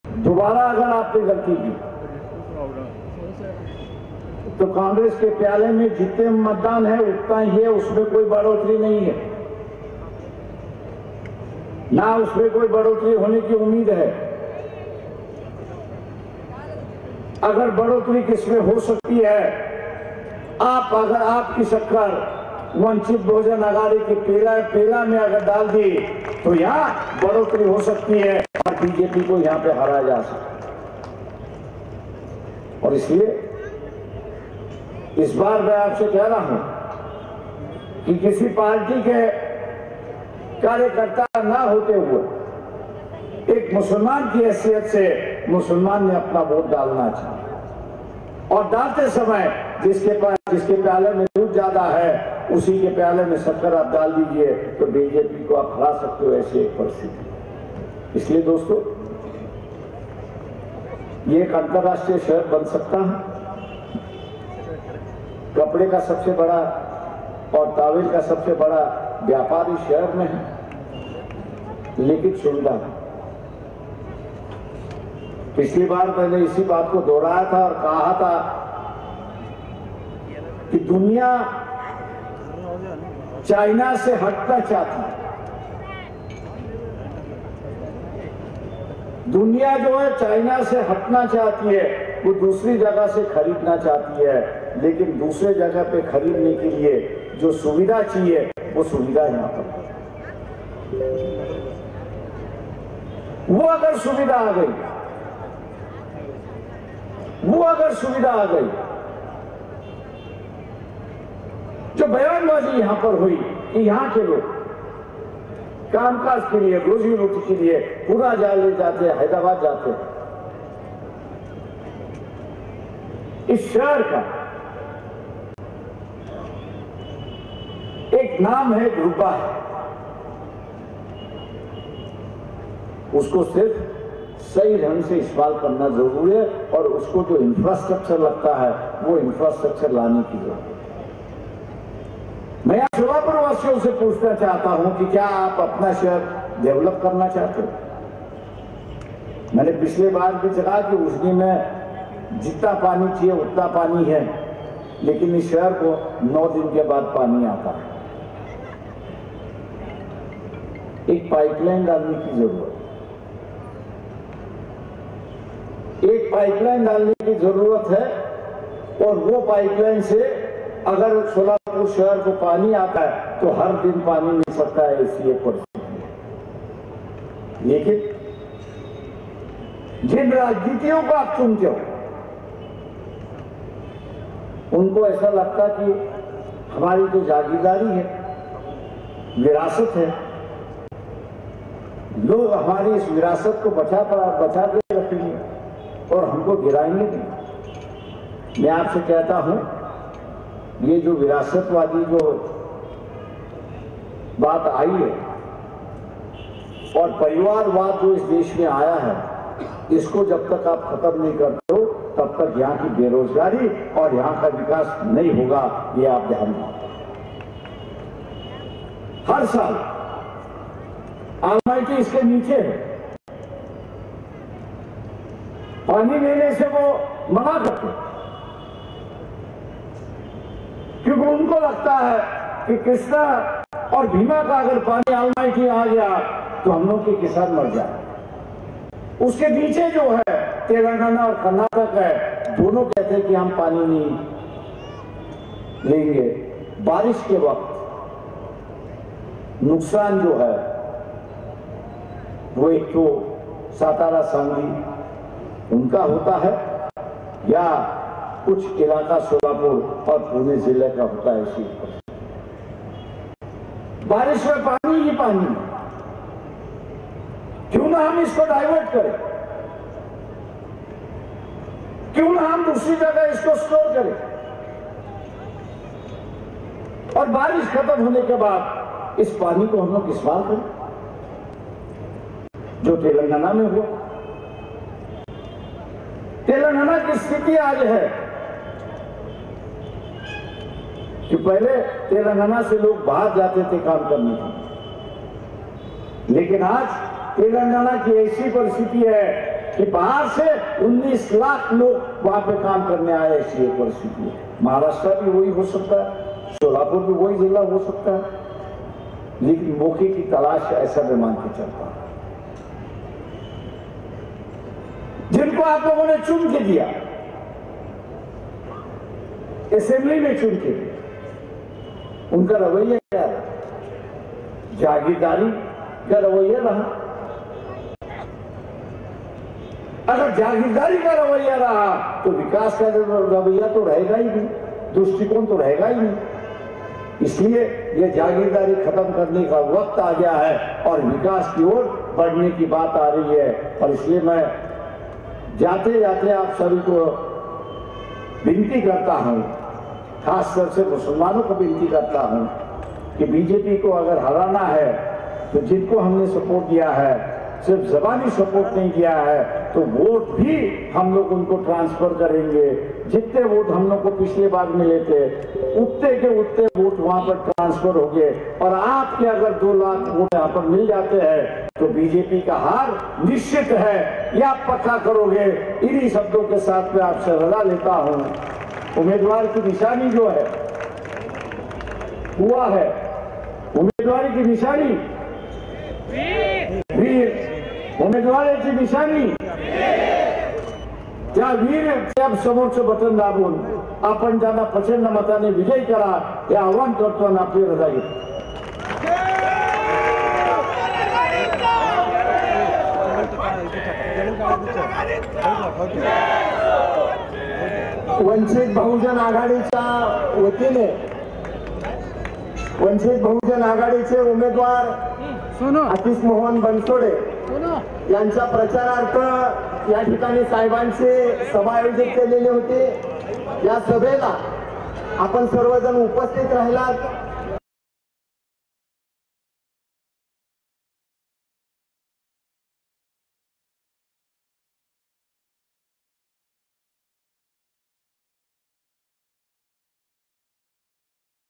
दोबारा अगर आपने गलती की, तो कांग्रेस के प्याले में जितने मतदान है उतना ही है, उसमें कोई बढ़ोतरी नहीं है, ना उसमें कोई बढ़ोतरी होने की उम्मीद है। अगर बढ़ोतरी किसमें हो सकती है, अगर आपकी शक्कर वंचित बहुजन आघाड़ी की पेला में अगर डाल दी तो यहां बढ़ोतरी हो सकती है और बीजेपी को यहां पे हराया जा सकता है। और इसलिए इस बार मैं आपसे कह रहा हूं कि किसी पार्टी के कार्यकर्ता ना होते हुए एक मुसलमान की हैसियत से मुसलमान ने अपना वोट डालना चाहिए, और डालते समय जिसके प्याले में दूध ज्यादा है उसी के प्याले में शक्कर आप डाल दीजिए तो बीजेपी को आप हरा सकते हो, ऐसी एक परिस्थिति। इसलिए दोस्तों, ये एक अंतर्राष्ट्रीय शहर बन सकता है, कपड़े का सबसे बड़ा और तावील का सबसे बड़ा व्यापारी शहर में है, लेकिन सुविधा है। पिछली बार मैंने इसी बात को दोहराया था और कहा था कि दुनिया चाइना से हटना चाहती है, दुनिया जो है चाइना से हटना चाहती है, वो दूसरी जगह से खरीदना चाहती है, लेकिन दूसरे जगह पे खरीदने के लिए जो सुविधा चाहिए वो सुविधा यहां पर, वो अगर सुविधा आ गई वो अगर सुविधा आ गई, जो बयानबाजी यहां पर हुई कि यहां के लोग कामकाज के लिए, रोजी रोटी के लिए पूरा जाले जाते, हैदराबाद जाते, इस शहर का एक नाम है, रूपा है, उसको सिर्फ सही ढंग से इस्तेमाल करना जरूरी है और उसको जो इंफ्रास्ट्रक्चर लगता है वो इंफ्रास्ट्रक्चर लाने की जरूरत है। मैं आप सोलापुर वासियों से पूछना चाहता हूं कि क्या आप अपना शहर डेवलप करना चाहते हो? मैंने पिछले बार भी कहा कि उसने में जितना पानी चाहिए उतना पानी है, लेकिन इस शहर को 9 दिन के बाद पानी आता है। एक पाइपलाइन डालने की जरूरत है, एक पाइपलाइन डालने की जरूरत है और वो पाइपलाइन से अगर सोलापुर शहर को पानी आता है तो हर दिन पानी मिल सकता है, ऐसी एक परिस्थिति है। लेकिन जिन राजनीतियों को आप चुनते हो उनको ऐसा लगता कि हमारी तो जागीरदारी है, विरासत है, लोग हमारी इस विरासत को बचा के रखेंगे और हमको गिराएंगे नहीं। मैं आपसे कहता हूं, ये जो विरासतवादी जो बात आई है और परिवारवाद जो इस देश में आया है, इसको जब तक आप खत्म नहीं करते हो तब तक यहाँ की बेरोजगारी और यहाँ का विकास नहीं होगा, ये आप ध्यान रखें। हर साल आलमाइटी इसके नीचे है, पानी लेने से वो मना करते, क्योंकि उनको लगता है कि कृष्णा और भीमा का अगर पानी आलमाइटी आ गया तो हम लोग के किसान मर जाए। उसके नीचे जो है तेलंगाना और कर्नाटक है, दोनों कहते हैं कि हम पानी नहीं लेंगे। बारिश के वक्त नुकसान जो है वो एक तो सातारा सांगली उनका होता है या कुछ इलाका सोलापुर और पुणे जिले का होता है। इसी बारिश में पानी ही पानी, क्यों ना हम इसको डाइवर्ट करें, क्यों ना हम दूसरी जगह इसको स्टोर करें और बारिश खत्म होने के बाद इस पानी को हम लोग इस्तेमाल करें, जो तेलंगाना में हुआ। तेलंगाना की स्थिति आज है कि पहले तेलंगाना से लोग बाहर जाते थे काम करने के, लेकिन आज तेलंगाना की ऐसी परिस्थिति है कि बाहर से 19 लाख लोग वहां पे काम करने आए, ऐसी एक परिस्थिति है। महाराष्ट्र भी वही हो सकता है, सोलापुर भी वही जिला हो सकता है, लेकिन मौके की तलाश ऐसा मैं मान के चलता हूं। जिनको आप लोगों ने चुन के दिया, असेंबली में चुन के दिया, उनका रवैया क्या है? जागीरदारी का रवैया रहा। अगर जागीरदारी का रवैया रहा तो विकास का रवैया तो रहेगा ही नहीं, दृष्टिकोण तो रहेगा ही नहीं। इसलिए यह जागीरदारी खत्म करने का वक्त आ गया है और विकास की ओर बढ़ने की बात आ रही है। और इसलिए मैं जाते जाते आप सभी को विनती करता हूं, खासतौर से मुसलमानों को विनती करता हूं कि बीजेपी को अगर हराना है तो जिनको हमने सपोर्ट दिया है, सिर्फ जबानी सपोर्ट नहीं दिया है, तो वोट भी हम लोग उनको ट्रांसफर करेंगे। जितने वोट हम लोग को पिछले बार मिले थे उतने के उतने वोट वहां पर ट्रांसफर हो गए और आपके अगर 2 लाख वोट यहाँ पर मिल जाते हैं तो बीजेपी का हार निश्चित है, यह आप पक्का करोगे। इन्हीं शब्दों के साथ मैं आपसे रजा लेता हूं। उम्मीदवार की निशानी जो है हुआ है, उम्मीदवार की निशानी वीर, उमेदवाराची निशाणी त्या वीर त्या समोरचं बटन दाबून आपण त्यांना प्रचंड मताने विजयी करा हे आवाहन करतो आणि आपली रजा घेतो। वंचित बहुजन आघाडीच्या वतीने वंचित बहुजन आघाडीचे उमेदवार आतिश मोहन बनसोडे यांच्या प्रचारार्थ या ठिकाणी साहेबांची सभा आयोजित केलेली होती. या सभेला आपण सर्वजण उपस्थित राहिलात.